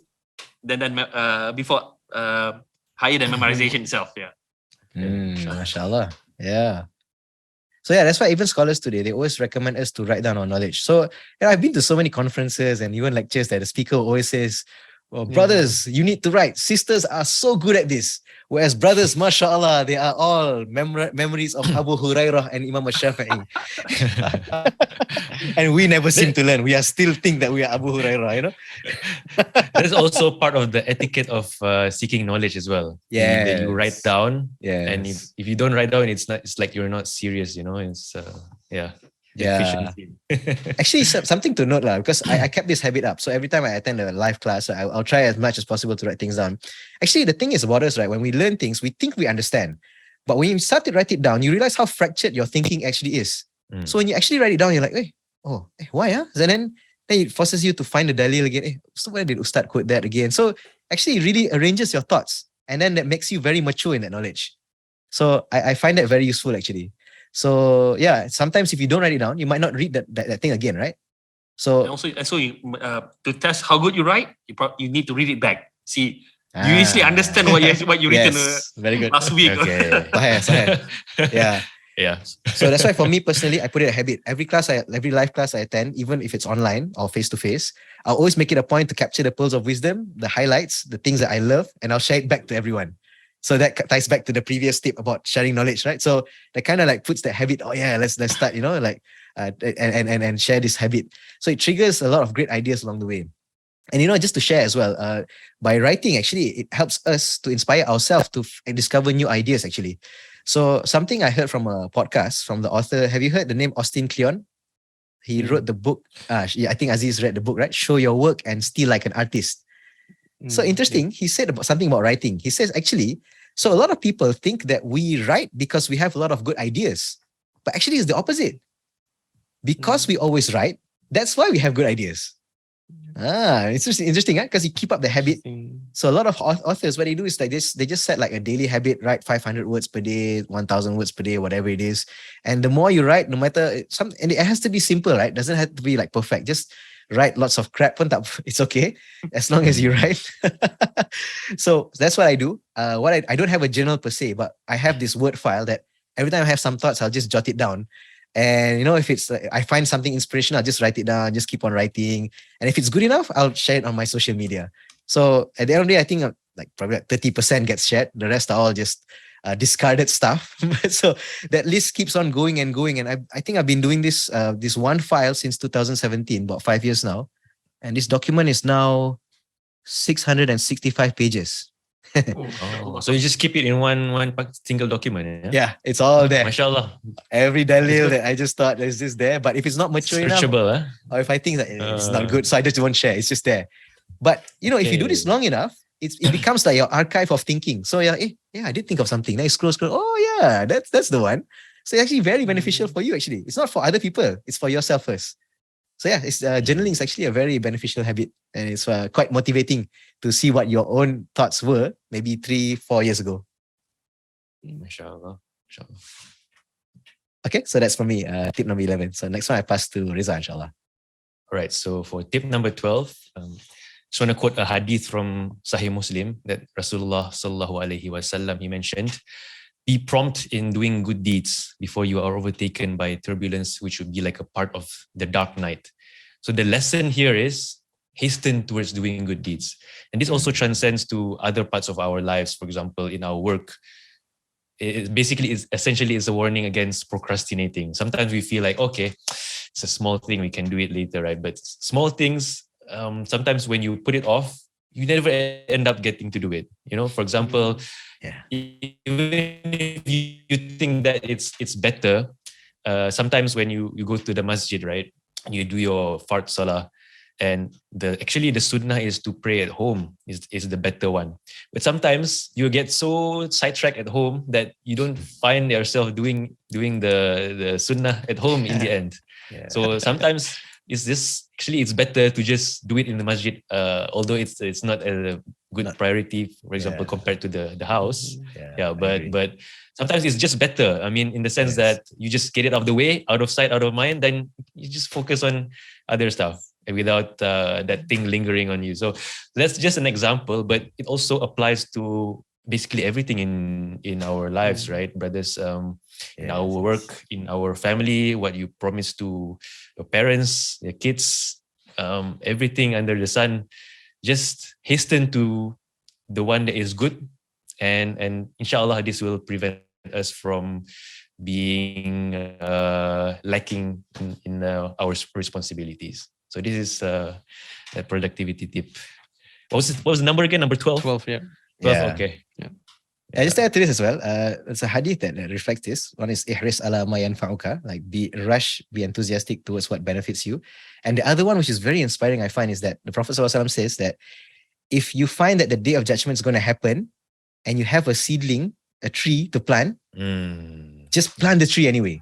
than before higher than memorization itself. Yeah. Mashallah. Yeah. So yeah, that's why even scholars today, they always recommend us to write down our knowledge. So I've been to so many conferences and even lectures that the speaker always says, well, brothers, you need to write. Sisters are so good at this. Whereas brothers, mashallah, they are all memories of Abu Hurairah and Imam al-Shafi'i. And we never seem to learn. We are still think that we are Abu Hurairah, you know? That's also part of the etiquette of seeking knowledge as well. Yeah. That you write down. Yes. And if you don't write down, it's like you're not serious, you know? It's efficiency. Actually, something to note, because I kept this habit up. So every time I attend a live class, I'll try as much as possible to write things down. Actually, the thing is about us, right? When we learn things, we think we understand. But when you start to write it down, you realize how fractured your thinking actually is. So when you actually write it down, you're like, why? And then it forces you to find the dalil again. So where did Ustad quote that again? So actually, it really arranges your thoughts. And then that makes you very mature in that knowledge. So I find that very useful, actually. So yeah, sometimes if you don't write it down, you might not read that thing again, right? So also you, to test how good you write, you need to read it back. See, you usually understand what you written very good. last week. Okay. Yeah. Yeah. So that's why for me personally, I put it a habit. Every live class I attend, even if it's online or face to face, I'll always make it a point to capture the pearls of wisdom, the highlights, the things that I love, and I'll share it back to everyone. So that ties back to the previous tip about sharing knowledge, right? So that kind of like puts that habit. Oh yeah, let's start, and share this habit. So it triggers a lot of great ideas along the way. And just to share as well, by writing, actually, it helps us to inspire ourselves to discover new ideas. Actually, so something I heard from a podcast from the author. Have you heard the name Austin Kleon? He wrote the book. I think Aziz read the book, right? Show Your Work and Steal Like an Artist. So interesting, he said something about writing. He says, actually, so a lot of people think that we write because we have a lot of good ideas. But actually, it's the opposite. Because we always write, that's why we have good ideas. It's interesting, because you keep up the habit. So a lot of authors, what they do is like this, they just set like a daily habit, write 500 words per day, 1,000 words per day, whatever it is. And the more you write, no matter, and it has to be simple, right? It doesn't have to be like perfect. Just write lots of crap, it's okay, as long as you write. So that's what I do. I don't have a journal per se, but I have this word file that every time I have some thoughts, I'll just jot it down. And if it's I find something inspirational, I'll just write it down, just keep on writing. And if it's good enough, I'll share it on my social media. So at the end of the day, I think probably 30% gets shared. The rest are all just discarded stuff. So that list keeps on going and going. And I think I've been doing this one file since 2017, about 5 years now. And this document is now 665 pages. So you just keep it in one single document. Yeah, it's all there. Mashallah. Every dalil that I just thought is just there. But if it's not mature enough, or if I think that it's not good, so I just won't share. It's just there. But if you do this long enough, it becomes like your archive of thinking. So I did think of something. Then you scroll. Oh yeah, that's the one. So it's actually very beneficial for you actually. It's not for other people. It's for yourself first. So yeah, it's journaling is actually a very beneficial habit, and it's quite motivating to see what your own thoughts were maybe 3-4 years ago. Mashallah. Okay, so that's for me, tip number 11. So next one I pass to Riza, inshallah. All right, so for tip number 12, just want to quote a hadith from Sahih Muslim that Rasulullah sallallahu alaihi wasallam, he mentioned, be prompt in doing good deeds before you are overtaken by turbulence, which would be like a part of the dark night. So the lesson here is hasten towards doing good deeds. And this also transcends to other parts of our lives. For example, in our work, it basically is essentially is a warning against procrastinating. Sometimes we feel like, okay, it's a small thing, we can do it later, right? But small things, sometimes when you put it off, you never end up getting to do it. You know, for example, even if you think that it's better, sometimes when you go to the masjid, right, you do your fard salah, and the sunnah is to pray at home is the better one. But sometimes you get so sidetracked at home that you don't find yourself doing the sunnah at home in the end. So sometimes it's better to just do it in the masjid, although it's not a good priority, for example, compared to the house. But sometimes it's just better. I mean, in the sense that you just get it out of the way, out of sight, out of mind, then you just focus on other stuff without that thing lingering on you. So that's just an example, but it also applies to basically everything in our lives, right, brothers? In our work, in our family, what you promise to your parents, your kids, everything under the sun, just hasten to the one that is good, and inshallah this will prevent us from being lacking in our responsibilities. So this is a productivity tip. What was the number again? Number 12? 12, yeah. 12, okay. I just add to this as well. It's a hadith that reflects this. One is ihris ala ma yanfa'uka, like be enthusiastic towards what benefits you. And the other one, which is very inspiring, I find, is that the Prophet ﷺ says that if you find that the day of judgment is going to happen and you have a seedling, a tree to plant, just plant the tree anyway.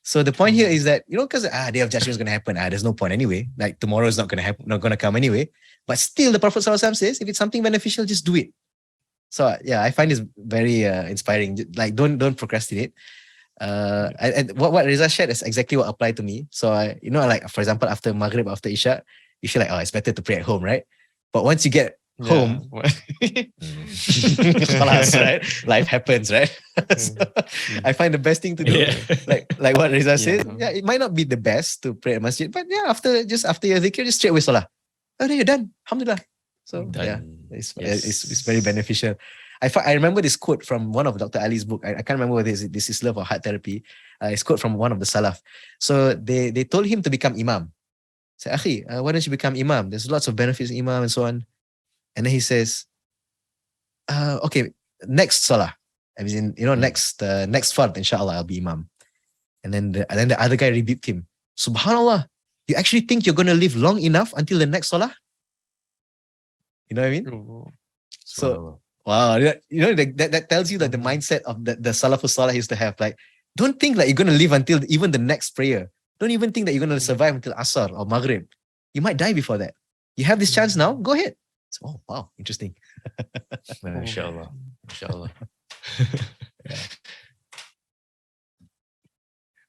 So the point here is that, because day of judgment is going to happen, there's no point anyway. Like tomorrow is not going to happen, not going to come anyway. But still, the Prophet ﷺ says, if it's something beneficial, just do it. So I find this very inspiring. Like don't procrastinate. And what Riza shared is exactly what applied to me. So like for example, after Maghrib, after Isha, you feel like, it's better to pray at home, right? But once you get home, right? Life happens, right? So I find the best thing to do, like what Riza said. It might not be the best to pray at masjid, but after your dhikr, just straight away salah. Oh, then you're done. Alhamdulillah. So it's very beneficial. I remember this quote from one of Dr. Ali's book. I can't remember whether this is Love or Heart Therapy. It's quote from one of the Salaf. So they told him to become imam. Say, Akhi, why don't you become imam? There's lots of benefits in imam and so on. And then he says, okay, next salah. I mean, next fard, inshallah, I'll be imam. And then the other guy rebuked him. Subhanallah, you actually think you're going to live long enough until the next salah? You know what I mean? So, wow, that tells you that the mindset of the Salafus Salih used to have. Like, don't think like you're going to live until even the next prayer. Don't even think that you're going to survive until Asr or Maghrib. You might die before that. You have this chance now, go ahead. So, wow, interesting. Inshallah.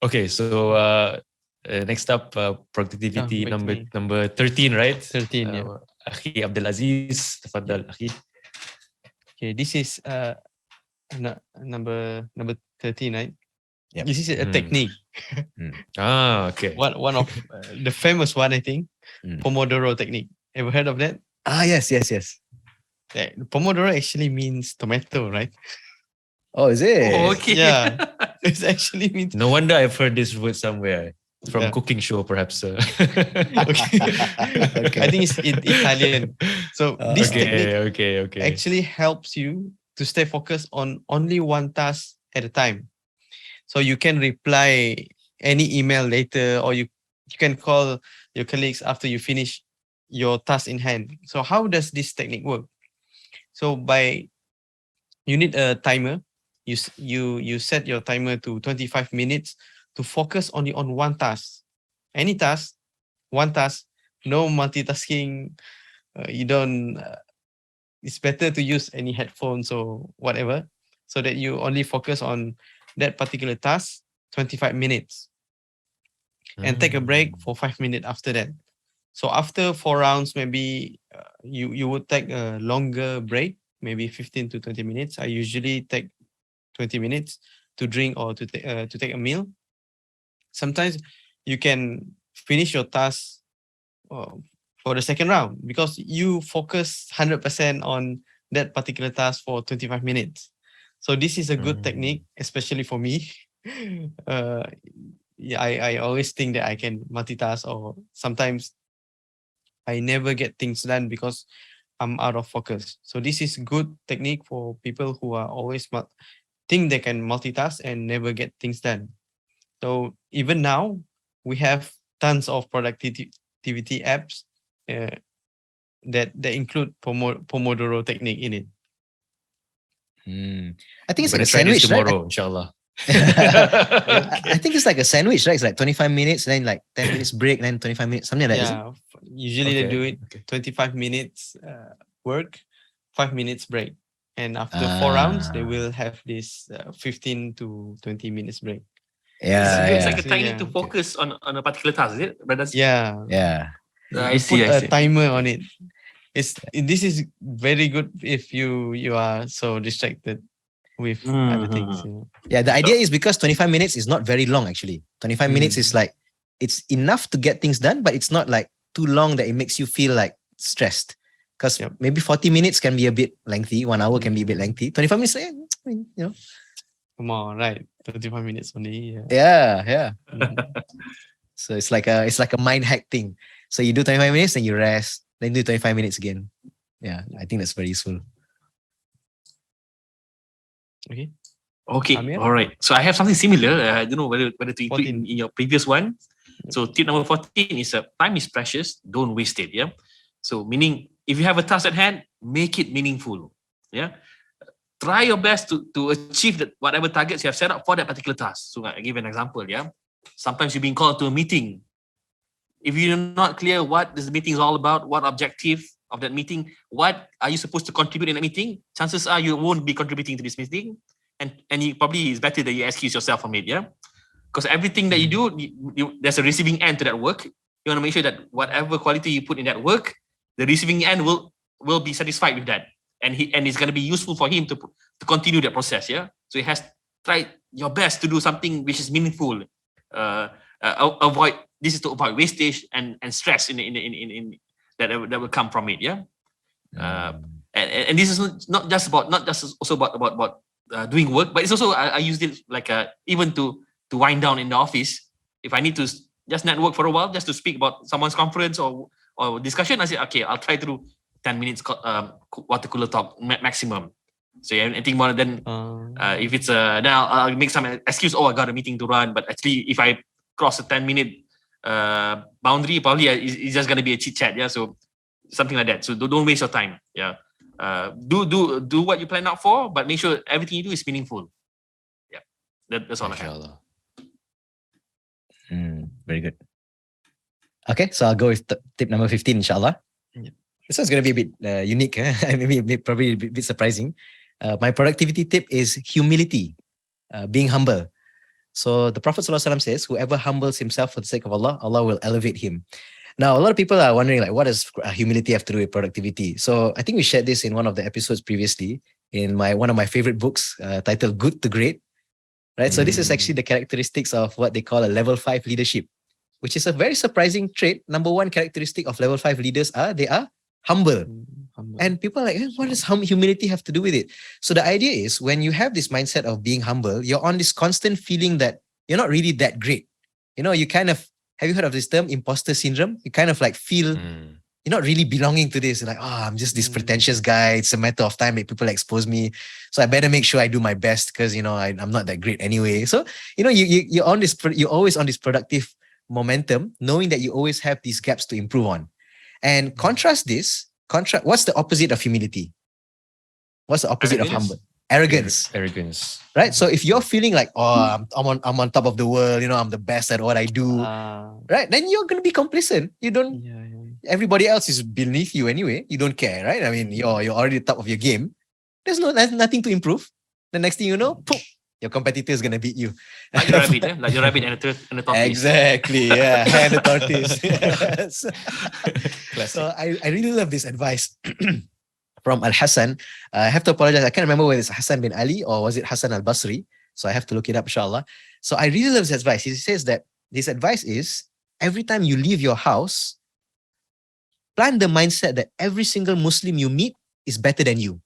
Okay, so next up, productivity number 13, right? 13, yeah. Akhi Abdul Aziz, tafadhal, Akhi. Okay, this is number 13, right? Yep. This is a technique. Okay. One of the famous one, I think, Pomodoro technique. Ever heard of that? Yes. Yeah, Pomodoro actually means tomato, right? Oh, is it? Oh, okay. Yeah, it actually means. No wonder I've heard this word somewhere. From cooking show, perhaps. Okay. I think it's Italian. So this technique actually helps you to stay focused on only one task at a time. So you can reply any email later, or you can call your colleagues after you finish your task in hand. So how does this technique work? So you need a timer you set your timer to 25 minutes to focus only on one task. Any task, one task, no multitasking. You don't. It's better to use any headphones or whatever, so that you only focus on that particular task 25 minutes, and take a break for 5 minutes after that. So after 4 rounds, maybe you would take a longer break, maybe 15 to 20 minutes. I usually take 20 minutes to drink or to take a meal. Sometimes you can finish your task for the second round because you focus 100% on that particular task for 25 minutes. So this is a good technique, especially for me. I always think that I can multitask, or sometimes I never get things done because I'm out of focus. So this is good technique for people who are always think they can multitask and never get things done. So even now, we have tons of productivity apps that include Pomodoro technique in it. I think it's like a Try this sandwich, right? tomorrow, inshallah. I think it's like a sandwich, right? It's like 25 minutes, then like 10 minutes break, then 25 minutes, something like that. Yeah, usually they do it 25 minutes work, 5 minutes break. And after 4 rounds, they will have this 15 to 20 minutes break. It's like a technique to focus on a particular task, is it? Brothers? Yeah. I You see. put a timer on it. This is very good if you are so distracted with other things. Yeah, the idea is because 25 minutes is not very long actually. 25 minutes is like, it's enough to get things done, but it's not like too long that it makes you feel like stressed. Because maybe 40 minutes can be a bit lengthy, 1 hour can be a bit lengthy. 25 minutes, you know. Come on, right? 25 minutes only. Yeah. So it's like a mind hack thing. So you do 25 minutes, then you rest, then do 25 minutes again. Yeah, I think that's very useful. Okay. Amir? All right. So I have something similar. I don't know whether to include in your previous one. So tip number 14 is time is precious. Don't waste it. Yeah. So meaning if you have a task at hand, make it meaningful. Yeah. Try your best to achieve that whatever targets you have set up for that particular task. So I give an example. Yeah. Sometimes you're being called to a meeting. If you're not clear what this meeting is all about, what objective of that meeting, what are you supposed to contribute in that meeting, chances are you won't be contributing to this meeting. And you probably it's better that you excuse yourself from it, yeah? Because everything that you do, there's a receiving end to that work. You want to make sure that whatever quality you put in that work, the receiving end will be satisfied with that. And it's going to be useful for him to continue that process, yeah? So he has tried your best to do something which is meaningful. This is to avoid wastage and stress in that will come from it, yeah? And this is not just also about doing work, but it's also I used it like even to wind down in the office. If I need to just network for a while, just to speak about someone's conference or discussion, I say okay, I'll try to do 10 minutes water cooler talk maximum. So yeah, anything more than if it's then I'll make some excuse. Oh, I got a meeting to run. But actually, if I cross a 10-minute boundary, probably it's just gonna be a chit chat. Yeah, so something like that. So don't waste your time. Yeah. Do what you plan out for, but make sure everything you do is meaningful. Yeah, that's all I have. Very good. Okay, so I'll go with tip number 15, inshallah. This one's going to be a bit unique, maybe probably a bit surprising. My productivity tip is humility, being humble. So the Prophet ﷺ says, whoever humbles himself for the sake of Allah, Allah will elevate him. Now, a lot of people are wondering, like, what does humility have to do with productivity? So I think we shared this in one of the episodes previously in one of my favorite books titled Good to Great. Right? So this is actually the characteristics of what they call a level 5 leadership, which is a very surprising trait. Number one characteristic of level 5 leaders they are humble. And people are like, what does humility have to do with it? So the idea is when you have this mindset of being humble, you're on this constant feeling that you're not really that great. You know, you kind of, have you heard of this term, imposter syndrome? You kind of like feel you're not really belonging to this. You're like, I'm just this pretentious guy. It's a matter of time that people expose me. So I better make sure I do my best because, you know, I'm not that great anyway. So, you know, you're always on this productive momentum, knowing that you always have these gaps to improve on. And what's the opposite of humility? What's the opposite of humble? arrogance. Arrogance. Right? So if you're feeling like, oh, I'm on top of the world, I'm the best at what I do, right? Then you're gonna be complacent. You don't. Everybody else is beneath you anyway. You don't care, right? I mean, you're already top of your game. There's nothing to improve. The next thing you know, poof, your competitor is gonna beat you. Like your rabbit, like your rabbit and the tortoise. Exactly, yeah, and the tortoise. So I really love this advice from Al-Hasan. I have to apologize. I can't remember whether it's Hassan bin Ali or was it Hassan al-Basri. So I have to look it up, inshallah. So I really love this advice. He says that this advice is every time you leave your house, plant the mindset that every single Muslim you meet is better than you.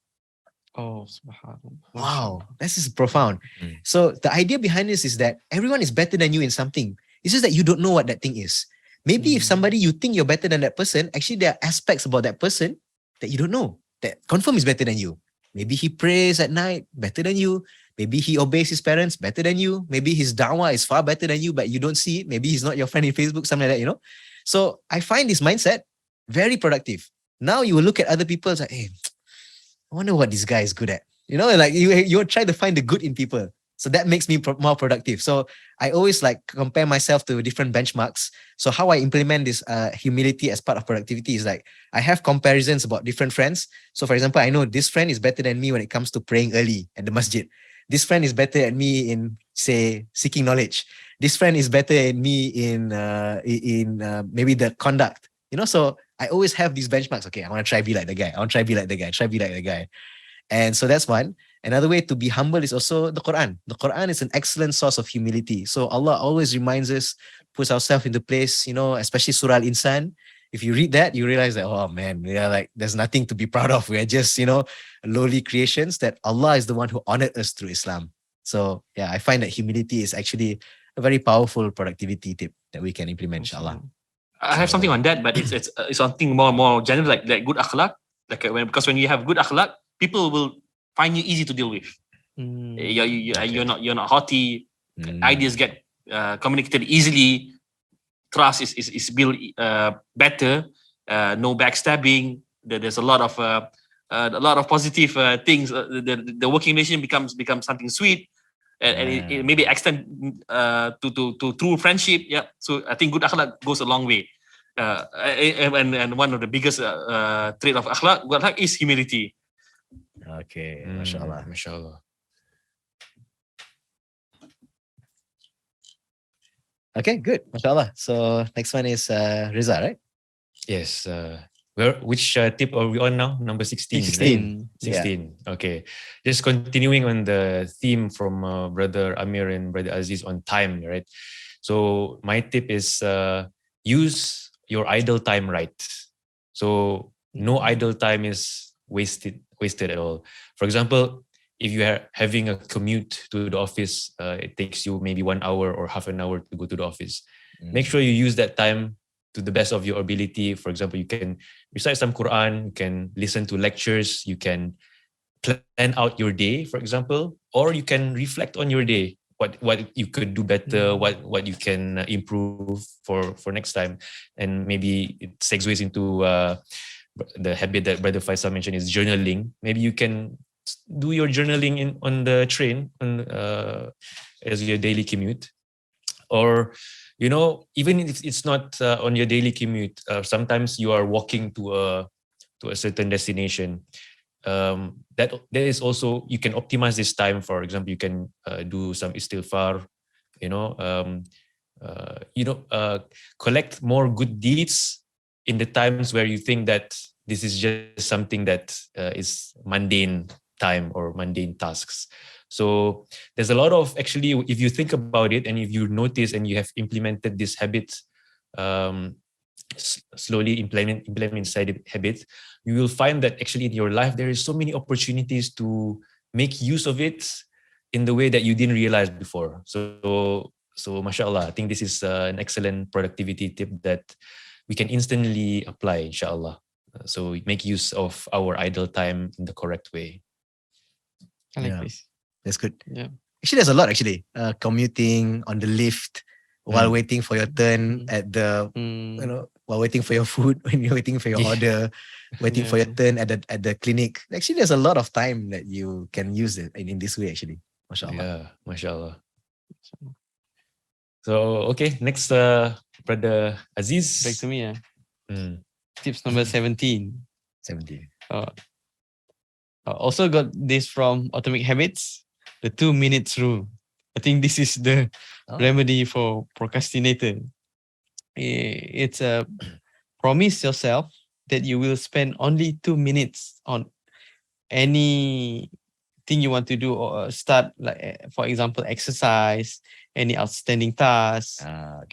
Oh, subhanallah. Wow, this is profound. So the idea behind this is that everyone is better than you in something. It's just that you don't know what that thing is. Maybe if somebody you think you're better than that person, actually there are aspects about that person that you don't know, that confirm is better than you. Maybe he prays at night, better than you. Maybe he obeys his parents, better than you. Maybe his da'wah is far better than you, but you don't see it. Maybe he's not your friend in Facebook, something like that, So I find this mindset very productive. Now you will look at other people and say, hey, I wonder what this guy is good at. Like you try to find the good in people. So that makes me more productive. So I always compare myself to different benchmarks. So how I implement this humility as part of productivity is I have comparisons about different friends. So for example, I know this friend is better than me when it comes to praying early at the masjid. This friend is better at me in, say, seeking knowledge. This friend is better at me in maybe the conduct. So I always have these benchmarks. Okay, I want to try be like the guy. I want to try be like the guy. Try be like the guy. And so that's one. Another way to be humble is also the Quran. The Quran is an excellent source of humility. So Allah always reminds us, puts ourselves into place, especially Surah Al-Insan. If you read that, you realize that, oh man, we are there's nothing to be proud of. We are just, lowly creations, that Allah is the one who honored us through Islam. So yeah, I find that humility is actually a very powerful productivity tip that we can implement, inshallah. I have something on that, but it's something more general, like good akhlaq. Because when you have good akhlaq, people will find you easy to deal with. You're not haughty. Ideas get communicated easily. Trust is built better. No backstabbing. There's a lot of positive things. The working relationship becomes something sweet, and it maybe extend to true friendship. Yeah. So I think good akhlaq goes a long way. And one of the biggest trait of akhlaq is humility. Okay, mashallah. Mashallah. Okay, good. Mashallah. So next one is Riza, right? Yes. Which tip are we on now? Number 16. 16. Right? 16. Yeah. Okay. Just continuing on the theme from Brother Amir and Brother Aziz on time, right? So my tip is use your idle time right. So no idle time is wasted at all. For example, if you are having a commute to the office, it takes you maybe 1 hour or half an hour to go to the office. Make sure you use that time to the best of your ability. For example, you can recite some Quran, you can listen to lectures, you can plan out your day, for example, or you can reflect on your day, what you could do better, what you can improve for next time. And maybe it segues into the habit that Brother Faisal mentioned is journaling. Maybe you can do your journaling on the train as your daily commute, or even if it's not on your daily commute, sometimes you are walking to a certain destination. That is also, you can optimize this time. For example, you can do some istighfar, collect more good deeds in the times where you think that this is just something that is mundane time or mundane tasks. So there's a lot of, actually, if you think about it and if you notice and you have implemented this habit, slowly implement side habit, you will find that actually in your life there is so many opportunities to make use of it in the way that you didn't realize before. So mashallah, I think this is an excellent productivity tip that we can instantly apply, inshallah. So make use of our idle time in the correct way. I like this. That's good. Yeah. Actually, there's a lot actually. Commuting, on the lift, while waiting for your turn at the while waiting for your food, when you're waiting for your order, waiting for your turn at the clinic. Actually, there's a lot of time that you can use it in this way, actually. MashaAllah. Yeah, mashallah. So, okay, next, Brother Aziz. Back to me. Mm. Tips number 17. 17. I also got this from Atomic Habits, the 2 minutes rule. I think this is the remedy for procrastinator. It's a promise yourself that you will spend only 2 minutes on any thing you want to do, or start, like, for example, exercise, any outstanding task.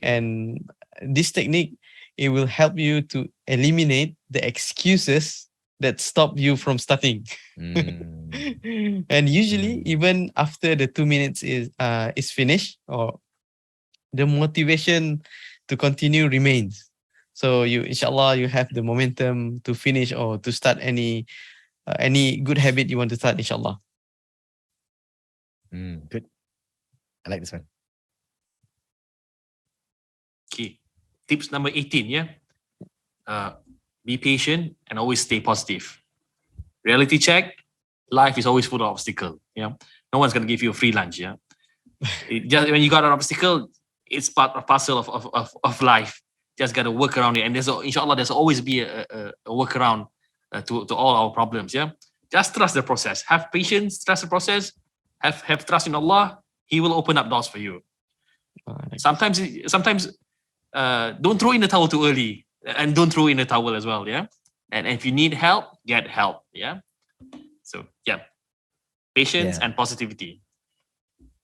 And this technique, it will help you to eliminate the excuses that stop you from starting. And usually, even after the 2 minutes is finished, or the motivation to continue remains. So you, inshallah, you have the momentum to finish or to start any good habit you want to start, inshallah. Good. I like this one. Okay. Tips number 18, yeah? Be patient and always stay positive. Reality check, life is always full of obstacles. Yeah? No one's going to give you a free lunch. Yeah? Just when you got an obstacle, it's part and parcel of life. Just got to work around it. And inshallah, there's always be a workaround to all our problems. Yeah, just trust the process. Have patience, trust the process. Have trust in Allah. He will open up doors for you. Sometimes, don't throw in the towel too early, and don't throw in the towel as well. Yeah, and if you need help, get help. Yeah. So yeah, patience and positivity.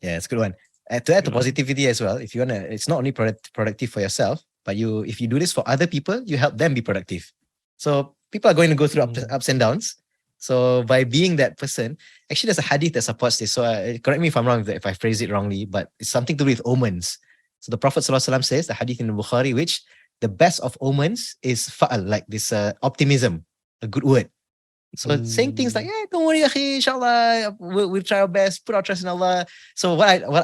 Yeah, it's a good one. To add to positivity as well, if you wanna, it's not only productive for yourself, but if you do this for other people, you help them be productive. So people are going to go through ups and downs. So by being that person, actually there's a hadith that supports this. So correct me if I'm wrong, if I phrase it wrongly, but it's something to do with omens. So the Prophet ﷺ says, the hadith in the Bukhari, which the best of omens is fa'al, like this optimism, a good word. So saying things like, "Yeah, don't worry, akhi, inshallah, we'll try our best, put our trust in Allah." So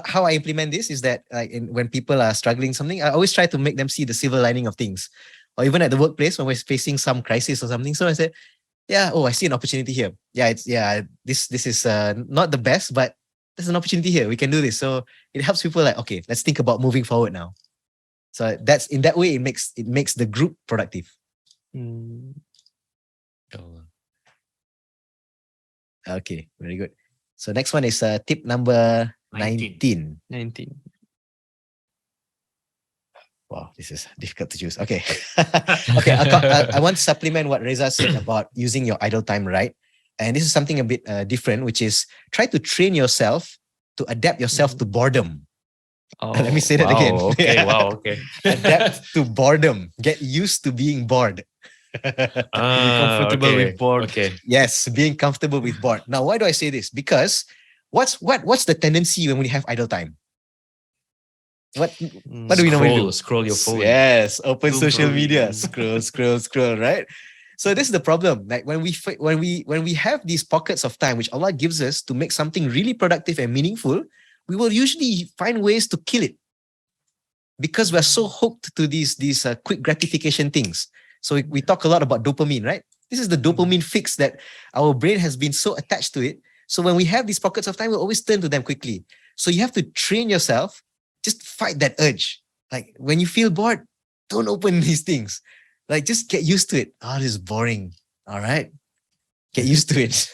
how I implement this is that, like, when people are struggling something, I always try to make them see the silver lining of things. Or even at the workplace when we're facing some crisis or something. So I said, "Yeah, I see an opportunity here. This is not the best, but there's an opportunity here. We can do this." So it helps people like, okay, let's think about moving forward now. So that's in that way it makes the group productive. Okay, very good. So next one is tip number 19. Wow, this is difficult to choose. Okay. Okay, I want to supplement what Reza said about using your idle time right. And this is something a bit different, which is try to train yourself to adapt yourself to boredom. Let me say that again. Okay, wow, okay. Adapt to boredom. Get used to being bored. Be comfortable with bored. Okay. Yes, being comfortable with bored. Now, why do I say this? Because what's the tendency when we have idle time? What do we normally do? Scroll your phone. Yes, open social media. Scroll, right? So this is the problem. Like when we have these pockets of time which Allah gives us to make something really productive and meaningful, we will usually find ways to kill it because we're so hooked to these quick gratification things. So we talk a lot about dopamine, right? This is the dopamine fix that our brain has been so attached to it. So when we have these pockets of time, we'll always turn to them quickly. So you have to train yourself, just fight that urge. Like when you feel bored, don't open these things. Like just get used to it. Oh, this is boring. All right. Get used to it.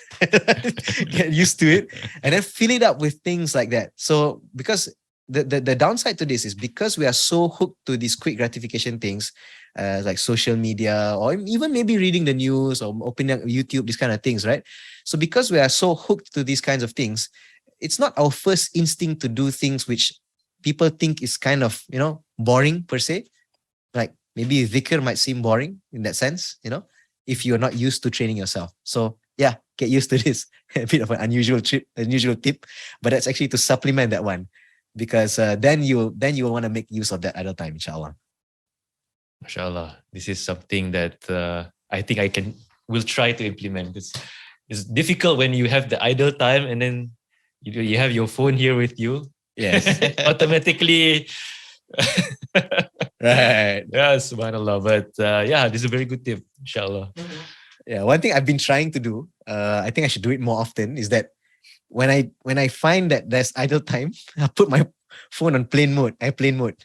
Get used to it. And then fill it up with things like that. So because the downside to this is because we are so hooked to these quick gratification things, like social media, or even maybe reading the news or opening up YouTube, these kind of things, right? So because we are so hooked to these kinds of things, it's not our first instinct to do things which people think is kind of, boring per se. Like maybe dhikr might seem boring in that sense, if you're not used to training yourself. So yeah, get used to this. A bit of an unusual tip, but that's actually to supplement that one. Because then you will want to make use of that idle time, inshallah. MashaAllah. This is something that I think will try to implement. It's difficult when you have the idle time and then you have your phone here with you. Yes. Automatically. Right. Yeah, subhanallah. But yeah, this is a very good tip, inshallah. Yeah. One thing I've been trying to do, I think I should do it more often, is that when I find that there's idle time, I put my phone on airplane mode.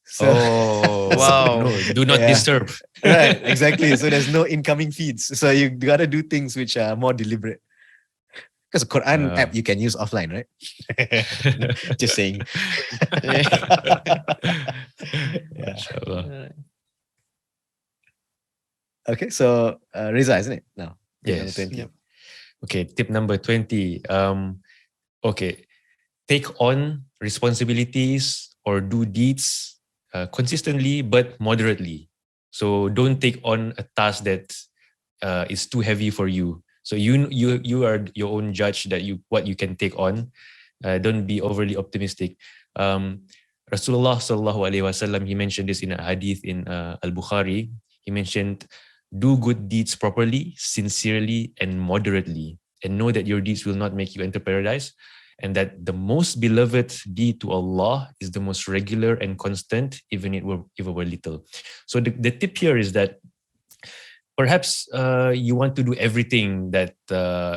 So Oh, Wow. no, do not Yeah. disturb. right, exactly. So there's no incoming feeds. So you gotta do things which are more deliberate. Because the Quran app you can use offline, right? Just saying. Yeah. Inshallah. Okay, so Riza, isn't it? No. Tip number Yes. 20. Yep. Okay, tip number 20. Okay, take on responsibilities or do deeds consistently but moderately. So don't take on a task that is too heavy for you. So you are your own judge that what you can take on. Don't be overly optimistic. Rasulullah sallallahu alaihi wasallam, he mentioned this in a hadith in Al-Bukhari. He mentioned, do good deeds properly, sincerely, and moderately, and know that your deeds will not make you enter paradise, and that the most beloved deed to Allah is the most regular and constant, even if it were little. So the tip here is that perhaps you want to do everything that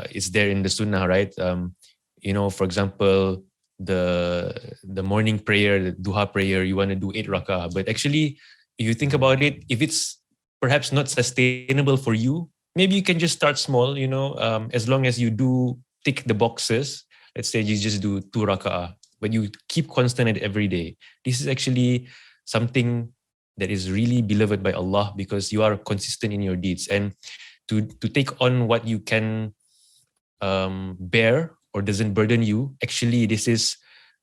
is there in the Sunnah, right? For example, the morning prayer, the duha prayer, you want to do 8 rakah, but actually, if you think about it, if it's perhaps not sustainable for you, maybe you can just start small, as long as you do tick the boxes. Let's say you just do 2 raka'ah, but you keep constant at every day. This is actually something that is really beloved by Allah because you are consistent in your deeds. And to take on what you can bear or doesn't burden you, actually this is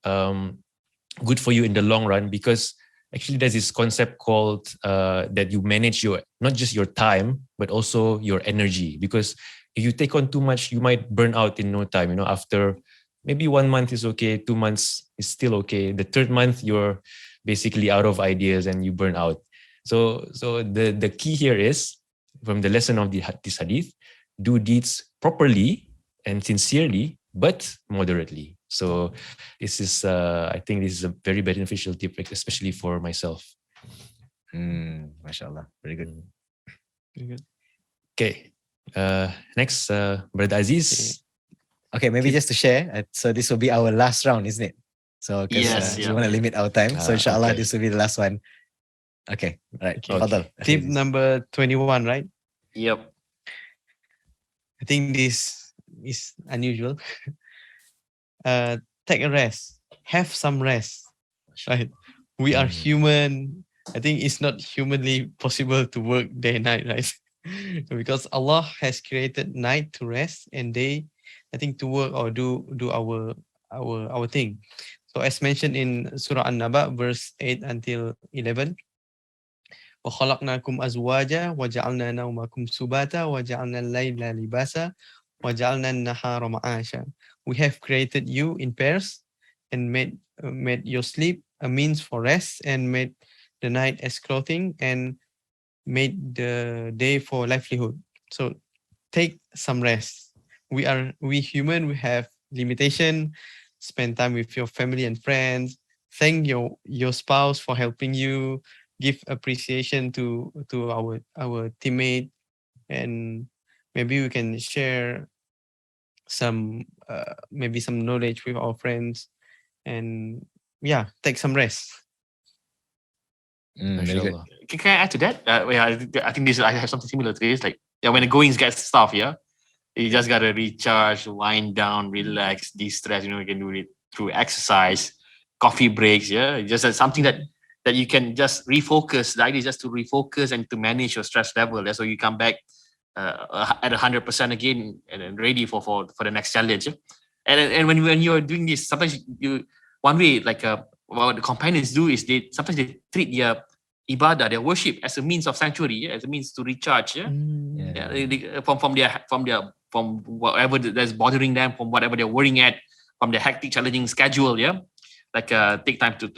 good for you in the long run, because actually there's this concept called that you manage not just your time, but also your energy. Because if you take on too much, you might burn out in no time. After maybe 1 month is okay, 2 months is still okay. The 3rd month, you're basically out of ideas and you burn out. So the key here is, from the lesson of this hadith, do deeds properly and sincerely, but moderately. So this is, I think this is a very beneficial tip, especially for myself. MashaAllah. Very good. Very good. Okay. Next, Brother Aziz. Okay, maybe just to share. So this will be our last round, isn't it? So because we want to limit our time. So inshallah, this will be the last one. Okay. All right. Okay. Tip number 21, right? Yep. I think this is unusual. Take a rest. Have some rest. Right? We are human. I think it's not humanly possible to work day and night, right? Because Allah has created night to rest and day, I think, to work or do our thing. So as mentioned in Surah An-Naba, verse 8 until 11, وَخَلَقْنَاكُمْ أَزْوَاجًا وَجَعَلْنَا نَوْمَكُمْ سُبَاتًا وَجَعَلْنَا اللَّيْلَ لِبَاسًا وَجَعَلْنَا النَّهَارَ مَعَاشًا. We have created you in pairs and made your sleep a means for rest, and made the night as clothing, and made the day for livelihood. So take some rest. We human, we have limitation. Spend time with your family and friends. Thank your spouse for helping you. Give appreciation to our teammate, and maybe we can share some maybe some knowledge with our friends, and take some rest. Very good. Can I add to that? I think I have something similar to this. Like, when the goings gets tough, you just gotta recharge, wind down, relax, de-stress. You can do it through exercise, coffee breaks. Just something that you can just refocus. The idea is just to refocus and to manage your stress level. So you come back at 100% again and ready for the next challenge. And when you're doing this, sometimes one way, like what the companions do is sometimes they treat their ibadah, their worship, as a means of sanctuary, as a means to recharge. From whatever that's bothering them, from whatever they're worrying at, from their hectic, challenging schedule. Like take time to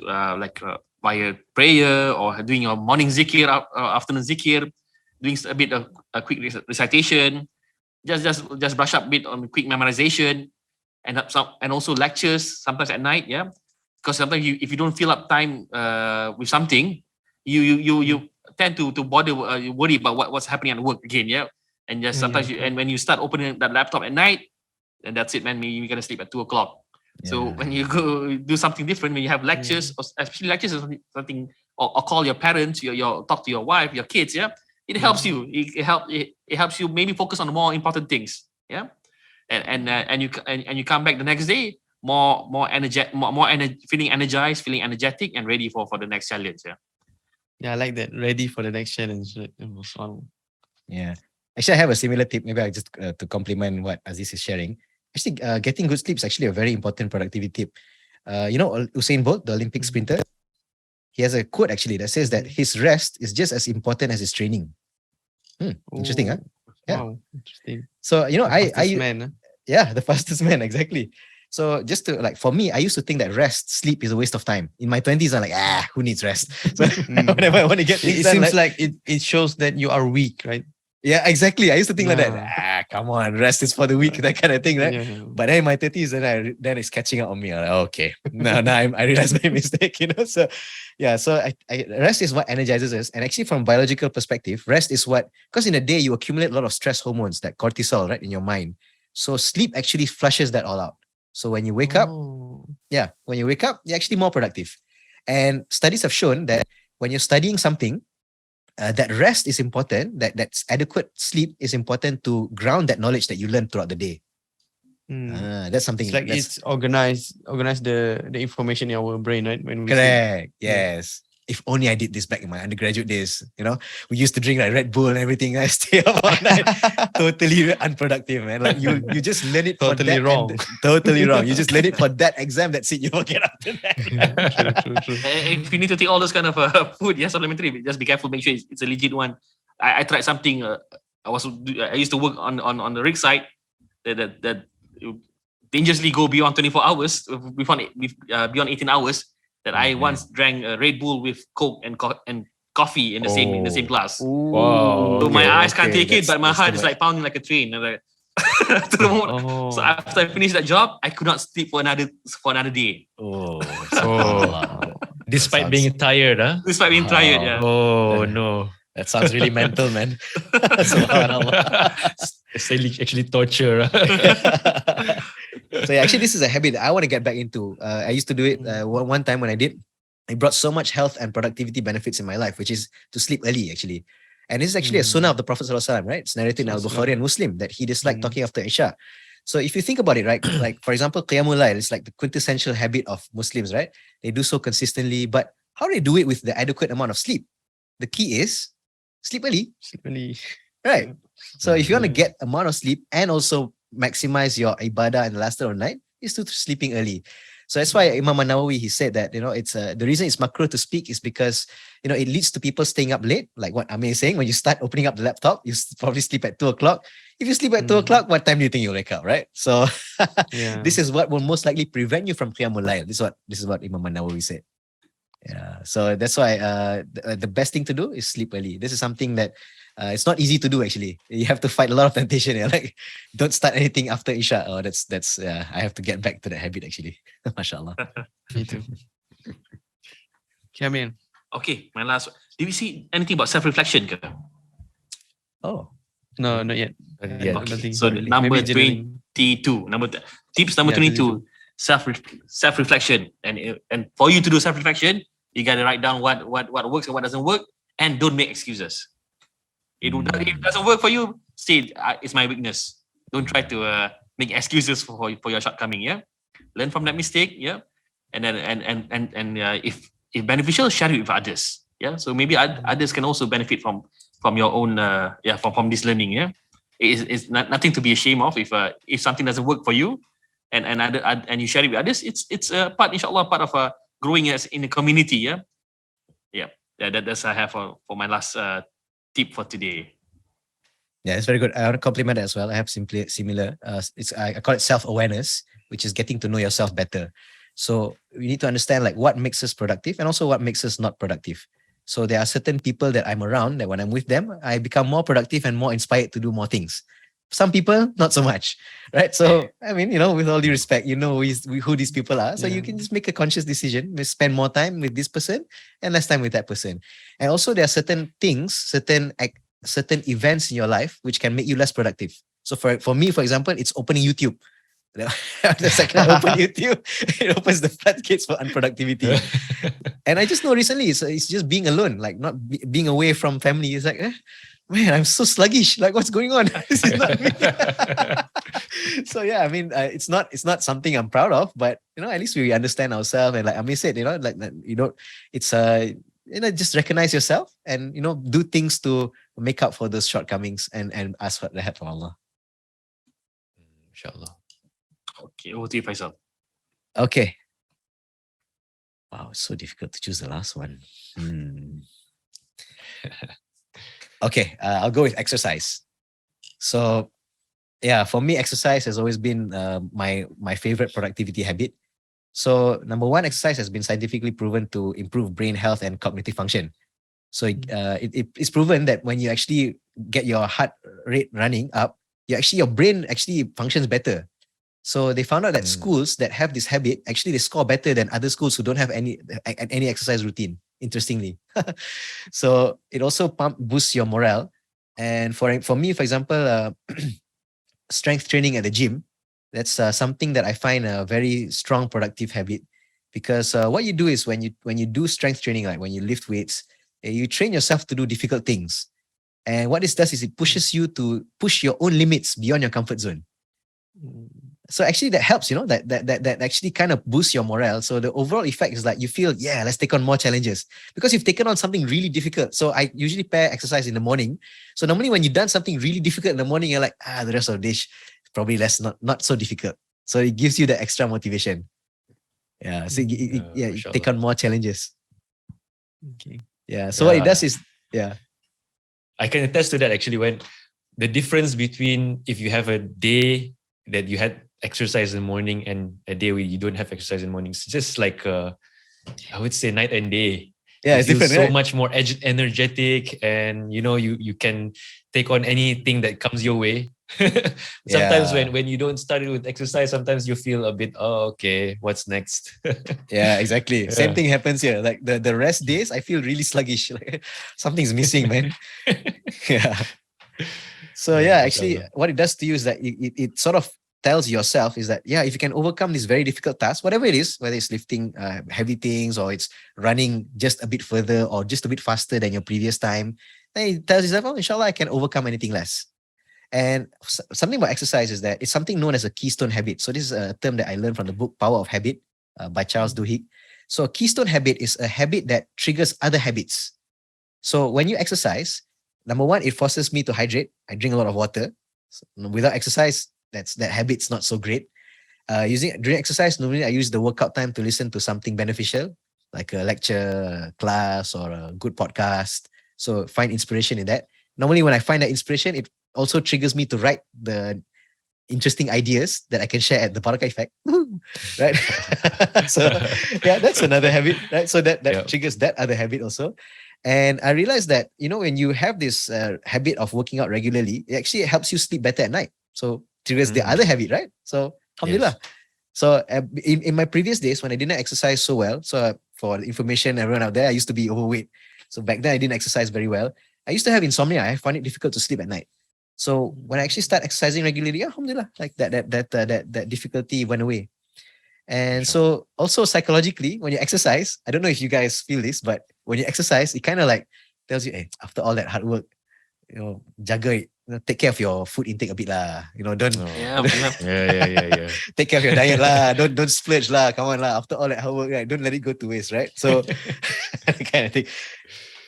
via prayer, or doing your morning zikir, afternoon zikir, doing a bit of a quick recitation, just brush up a bit on quick memorization, and also lectures sometimes at night. Because sometimes if you don't fill up time with something, you tend to worry about what's happening at work again, yeah. And just sometimes and when you start opening that laptop at night, then that's it, man. Maybe you're gonna sleep at 2 o'clock. So when you go do something different, when you have lectures, or especially lectures or something, or call your parents, your talk to your wife, your kids, yeah, it helps you. It helps you maybe focus on the more important things, yeah. And you come back the next day more energetic, feeling energized, feeling energetic, and ready for the next challenge, yeah. Yeah, I like that. Ready for the next challenge. Right? It was fun. Yeah. Actually, I have a similar tip. Maybe I just to complement what Aziz is sharing. Actually, getting good sleep is actually a very important productivity tip. Usain Bolt, the Olympic sprinter, he has a quote actually that says that his rest is just as important as his training. Interesting, huh? Yeah. Wow, interesting. So, The fastest man, huh? Yeah, the fastest man, exactly. So just to for me, I used to think that sleep is a waste of time. In my 20s, I'm like, who needs rest? So whenever I want to get things It done, seems like it shows that you are weak, right? yeah, exactly. I used to think like that. Come on, rest is for the weak, that kind of thing, right? Yeah. But then in my 30s, then it's catching up on me. I'm like, okay, now I realize my mistake, So yeah, so rest is what energizes us. And actually, from a biological perspective, rest is because in a day you accumulate a lot of stress hormones, that cortisol, right, in your mind. So sleep actually flushes that all out. So when you wake up, you're actually more productive. And studies have shown that when you're studying something, that rest is important, that's adequate sleep is important to ground that knowledge that you learn throughout the day. That's something. It's like it's organize the information in our brain, right? When we correct. Yes. If only I did this back in my undergraduate days. We used to drink like Red Bull and everything. I stay up all night. Totally unproductive, man. Like you just learn it Totally for that. wrong. Totally wrong. You just learn it for that exam. That's it. You forget after that. True. If you need to take all those kind of food, supplementary, just be careful. Make sure it's a legit one. I tried something. I used to work on the Rizq side that dangerously go beyond 24 hours, beyond 18 hours. That I once drank a Red Bull with Coke and coffee in the same glass. Wow. So my eyes can't take it, but my that's heart too is much. like pounding like a train. I'm like, to the moment. So after I finished that job, I could not sleep for another day. Despite being tired, huh? Despite being tired, yeah. Oh no. That sounds really mental, man. Subhanallah. It's actually torture. So actually, this is a habit that I want to get back into. I used to do it one time when I did. It brought so much health and productivity benefits in my life, which is to sleep early, actually. And this is actually a sunnah of the Prophet ﷺ, right? It's narrated in Al-Bukhari and Muslim that he disliked talking after Isha. So if you think about it, right, like for example, Qiyamul Layl is like the quintessential habit of Muslims, right? They do so consistently, but how do they do it with the adequate amount of sleep? The key is sleep early. Right. So if you want to get amount of sleep and also maximize your ibadah and the last of the night, is to sleeping early. So that's why Imam Nawawi, he said that, it's the reason it's makruh to speak is because, it leads to people staying up late. Like what Amir is saying, when you start opening up the laptop, you probably sleep at 2 o'clock. If you sleep at 2 o'clock, what time do you think you'll wake up, right? So this is what will most likely prevent you from Qiyamul Layl. This is what Imam Nawawi said. Yeah. So that's why the best thing to do is sleep early. This is something that it's not easy to do, actually. You have to fight a lot of temptation. Yeah? Like, don't start anything after Isha. Oh, that's I have to get back to that habit, actually. MashaAllah. Me too. Come in. Okay, my last one. Did we see anything about self-reflection? Oh. No, not yet. Yeah. Okay. So number 22. Tips number 22. Self-reflection. And for you to do self-reflection, you got to write down what works and what doesn't work, and don't make excuses. If it doesn't work for you, say it's my weakness. Don't try to make excuses for your shortcoming. Yeah, learn from that mistake. Yeah, and then if beneficial, share it with others. Yeah, so maybe others can also benefit from your own from this learning. Yeah, it's nothing to be ashamed of if something doesn't work for you, and you share it with others. It's a part, inshallah, part of growing as in a community. Yeah. That's I have for my last tip for today. Yeah, it's very good. I want to compliment it as well. I have similar. I call it self-awareness, which is getting to know yourself better. So we need to understand like what makes us productive and also what makes us not productive. So there are certain people that I'm around that when I'm with them, I become more productive and more inspired to do more things. Some people, not so much, right? So, I mean, with all due respect, who these people are. So you can just make a conscious decision, spend more time with this person and less time with that person. And also there are certain things, certain events in your life which can make you less productive. So for me, for example, it's opening YouTube. The second I open YouTube, it opens the floodgates for unproductivity. And I just know recently, it's just being alone, like not being away from family. It's like, man, I'm so sluggish. Like, what's going on? This is not me. So yeah, I mean, it's not something I'm proud of, but at least we understand ourselves. And like Ami said, it's just recognize yourself and do things to make up for those shortcomings and ask for the help from Allah. Inshallah. Okay, over to you, Faisal. Okay. Wow, it's so difficult to choose the last one. Okay, I'll go with exercise. So, yeah, for me, exercise has always been my favorite productivity habit. So, number one, exercise has been scientifically proven to improve brain health and cognitive function. So, it's proven that when you actually get your heart rate running up, your brain actually functions better. So they found out that schools that have this habit, actually they score better than other schools who don't have any exercise routine, interestingly. So it also boosts your morale. And for me, for example, strength training at the gym, that's something that I find a very strong productive habit. Because what you do is when you do strength training, like when you lift weights, you train yourself to do difficult things. And what this does is it pushes you to push your own limits beyond your comfort zone. So actually that helps, that actually kind of boosts your morale. So the overall effect is like you feel, let's take on more challenges because you've taken on something really difficult. So I usually pair exercise in the morning. So normally when you've done something really difficult in the morning, you're like, the rest of the day probably not so difficult. So it gives you the extra motivation. Yeah. So you take on more challenges. Okay. Yeah. So what it does is, I can attest to that actually, when the difference between if you have a day that you had exercise in the morning and a day where you don't have exercise in the morning, it's just like I would say night and day. Yeah, it's different, so right? much more energetic, and you can take on anything that comes your way. Sometimes when you don't start it with exercise, sometimes you feel a bit, okay, what's next? Yeah, exactly. Same thing happens here. Like the rest days, I feel really sluggish. Like something's missing, man. Yeah. So actually, what it does to you is that it sort of tells yourself is that, if you can overcome this very difficult task, whatever it is, whether it's lifting heavy things or it's running just a bit further or just a bit faster than your previous time, then it tells yourself, inshallah, I can overcome anything less. And something about exercise is that it's something known as a keystone habit. So this is a term that I learned from the book Power of Habit by Charles Duhigg. So a keystone habit is a habit that triggers other habits. So when you exercise, number one, it forces me to hydrate. I drink a lot of water. So without exercise, that habit's not so great. During exercise, normally I use the workout time to listen to something beneficial, like a lecture, a class, or a good podcast. So find inspiration in that. Normally when I find that inspiration, it also triggers me to write the interesting ideas that I can share at the Barakah Effect. Right? So that's another habit, right? So that triggers that other habit also. And I realized that, when you have this habit of working out regularly, it actually helps you sleep better at night. So triggers the other habit, right? So alhamdulillah. Yes. So in my previous days, when I didn't exercise so well, so for the information, everyone out there, I used to be overweight. So back then I didn't exercise very well. I used to have insomnia. I find it difficult to sleep at night. So when I actually start exercising regularly, alhamdulillah, like that difficulty went away. And so also psychologically, when you exercise, I don't know if you guys feel this, but when you exercise, it kind of like tells you, hey, after all that hard work, jaga it. Take care of your food intake a bit lah. Don't take care of your diet lah. Don't splurge lah. Come on lah. After all that hard work, right? Don't let it go to waste, right? So kind of thing.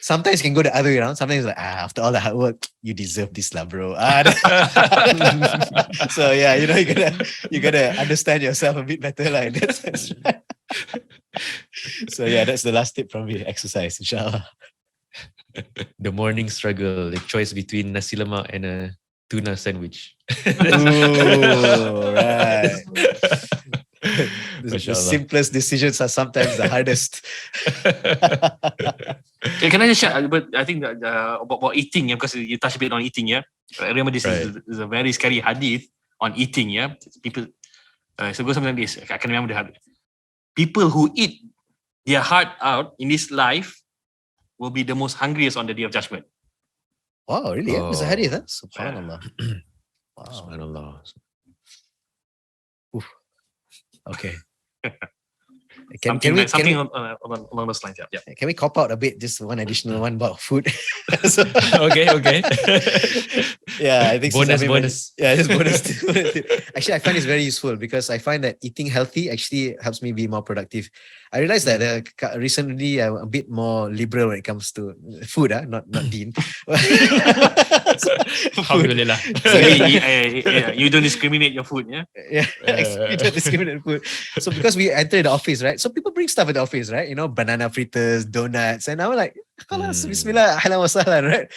Sometimes it can go the other way around. Sometimes it's like, after all the hard work, you deserve this lah, bro. So you gotta understand yourself a bit better lah. In that sense. So that's the last tip from me. Exercise, inshallah. The morning struggle, the choice between nasi lemak and a tuna sandwich. Ooh, right. the Mashallah. simplest decisions are sometimes the hardest. Okay, can I just share? But I think that, about eating, yeah, because you touched a bit on eating, yeah. I remember this is a very scary hadith on eating, yeah. People, so it goes something like this. I can remember the hadith. People who eat their heart out in this life will be the most hungriest on the day of judgment. Wow, really? Yeah? There's a hadith, huh? Subhanallah. Wow. Subhanallah. Okay. Something along those lines. Yeah. Can we cop out a bit? Just one additional one about food. Okay. Yeah, I think bonus. Yeah, just bonus. Actually, I find it's very useful because I find that eating healthy actually helps me be more productive. I realized that recently I'm a bit more liberal when it comes to food, not Dean. Alhamdulillah. So you don't discriminate your food, yeah? Yeah, you don't discriminate food. So because we enter the office, right? So people bring stuff in the office, right? You know, banana fritters, donuts, and I'm like, Bismillah, ahlan wa sahlan, right?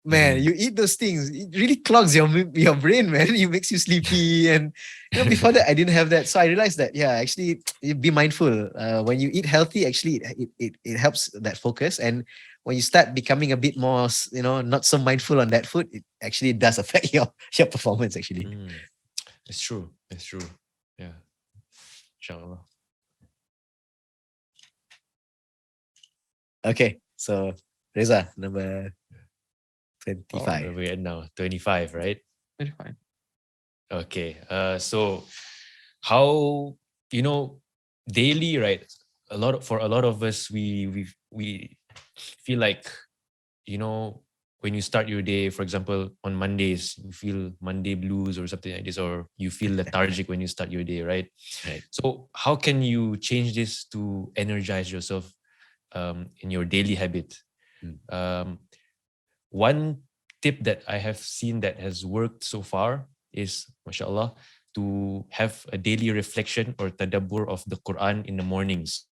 Man, you eat those things, it really clogs your brain, man. It makes you sleepy, and before that I didn't have that, so I realized that actually be mindful. When you eat healthy, actually it helps that focus, and when you start becoming a bit more, not so mindful on that food, it actually does affect your performance. Actually, it's true. Yeah, inshallah. Okay, so Reza, number 25. We're at now 25, right? 25. Okay. So how daily, right? For a lot of us, we feel like, when you start your day, for example, on Mondays, you feel Monday blues or something like this, or you feel lethargic when you start your day, right? Right. So how can you change this to energize yourself in your daily habit? One tip that I have seen that has worked so far is, mashallah, to have a daily reflection or tadabbur of the Quran in the mornings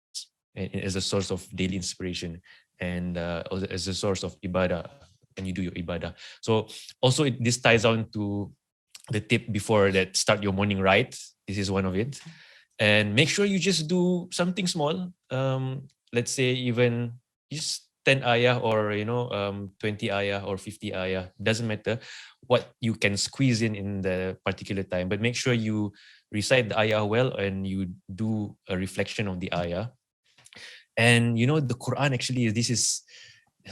as a source of daily inspiration and as a source of ibadah when you do your ibadah. So also this ties on to the tip before that, start your morning right. This is one of it. And make sure you just do something small. Let's say even just 10 ayah or 20 ayah or 50 ayah, doesn't matter what you can squeeze in the particular time, but make sure you recite the ayah well and you do a reflection of the ayah. And the Quran, actually, this is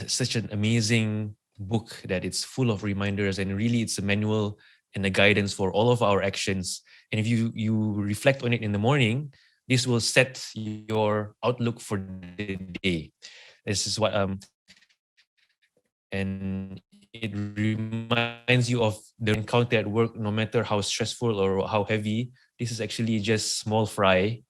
such an amazing book that it's full of reminders, and really it's a manual and a guidance for all of our actions. And if you reflect on it in the morning, this will set your outlook for the day. This is what and it reminds you of the encounter at work. No matter how stressful or how heavy, this is actually just small fry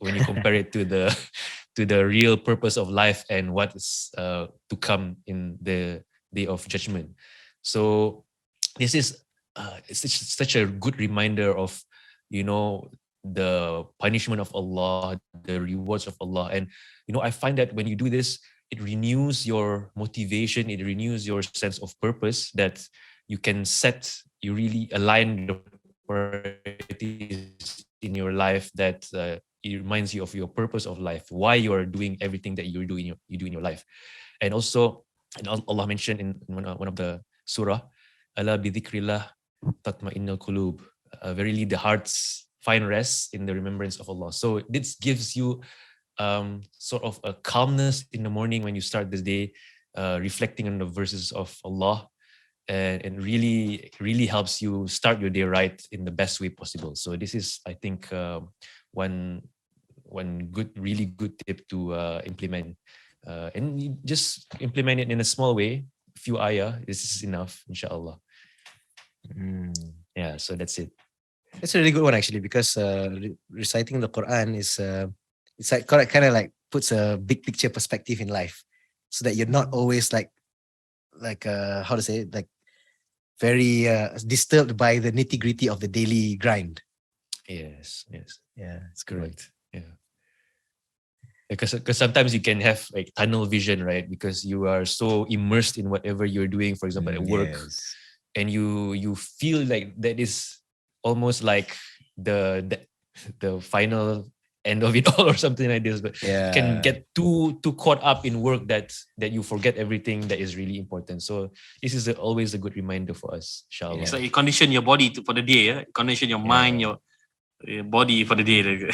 when you compare it to the real purpose of life and what is to come in the day of judgment. So this is such a good reminder of the punishment of Allah, the rewards of Allah. And I find that when you do this, it renews your motivation, it renews your sense of purpose, that you really align the priorities in your life, that it reminds you of your purpose of life, why you are doing everything that you do in your life. And also, Allah mentioned in one of the surah, Ala bi dhikrillah tatma'innul qulub. Verily the hearts find rest in the remembrance of Allah. So this gives you sort of a calmness in the morning when you start this day, reflecting on the verses of Allah, and really helps you start your day right in the best way possible. So this is, I think, one really good tip to implement, and you just implement it in a small way. Few ayah, this is enough, inshallah. Yeah, so that's it. It's a really good one, actually, because reciting the Quran is it's like kind of like puts a big picture perspective in life, so that you're not always like how to say it, like very disturbed by the nitty gritty of the daily grind. Yes. Yeah, it's correct. Yeah. Because sometimes you can have like tunnel vision, right? Because you are so immersed in whatever you're doing, for example, at work, and you feel like that is almost like the final end of it all or something like this. But you can get too caught up in work that you forget everything that is really important. So this is always a good reminder for us, inshallah. It's like you condition your body for the day, condition your mind, your body for the day.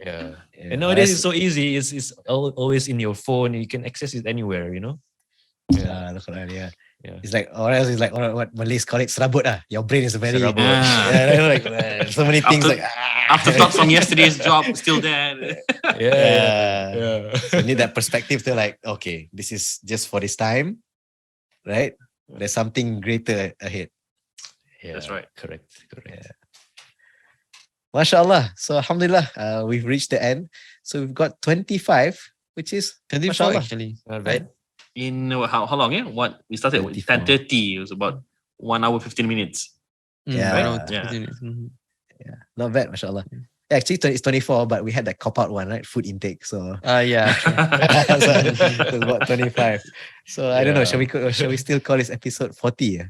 Yeah. And nowadays it's so easy. It's always in your phone. You can access it anywhere, you know. Yeah. It's like, or else it's like what Malays call it, serabut. Your brain is very so many things after thoughts from yesterday's job still there. So you need that perspective to like, okay, this is just for this time, right? There's something greater ahead. That's right. Correct. MashaAllah. So alhamdulillah, we've reached the end. So we've got 25, which is 24 actually. Right? In how long? What we started at 10:30. It was about 1 hour 15 minutes. Yeah. Not bad, mashallah. Yeah, actually, it's 24, but we had that cop-out one, right? Food intake. So so it's about 25. So I don't know. Shall we still call this episode 40?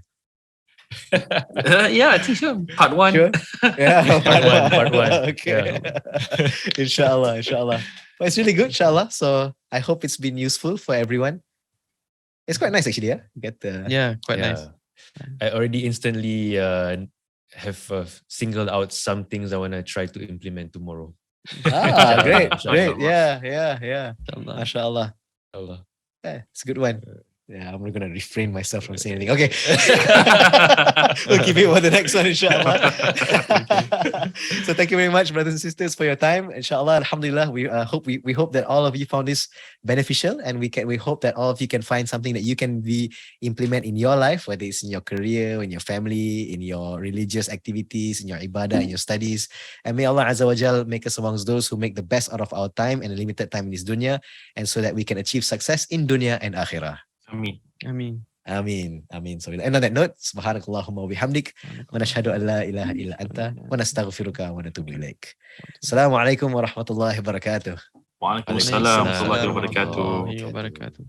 I think so. Part 1. Sure? Yeah, part one. Okay. Inshallah. But it's really good, inshallah. So I hope it's been useful for everyone. It's quite nice actually, Get quite nice. I already instantly have singled out some things I want to try to implement tomorrow. Great. Yeah. MashaAllah. Yeah, it's a good one. Yeah, I'm going to refrain myself from saying anything. Okay. We'll keep it for the next one, inshallah. So thank you very much, brothers and sisters, for your time. Inshallah, alhamdulillah, we hope that all of you found this beneficial, and we hope that all of you can find something that you can implement in your life, whether it's in your career, in your family, in your religious activities, in your ibadah, in your studies. And may Allah Azza wa Jal make us amongst those who make the best out of our time and a limited time in this dunya, and so that we can achieve success in dunya and akhirah. Ameen. So and on that note, subhanakallahumma wa bihamdik wa nashhadu an la ilaha illa anta wa nastaghfiruka wa natubu ilaik. Assalamualaikum warahmatullahi wabarakatuh. Waalaikumsalam warahmatullahi wabarakatuh.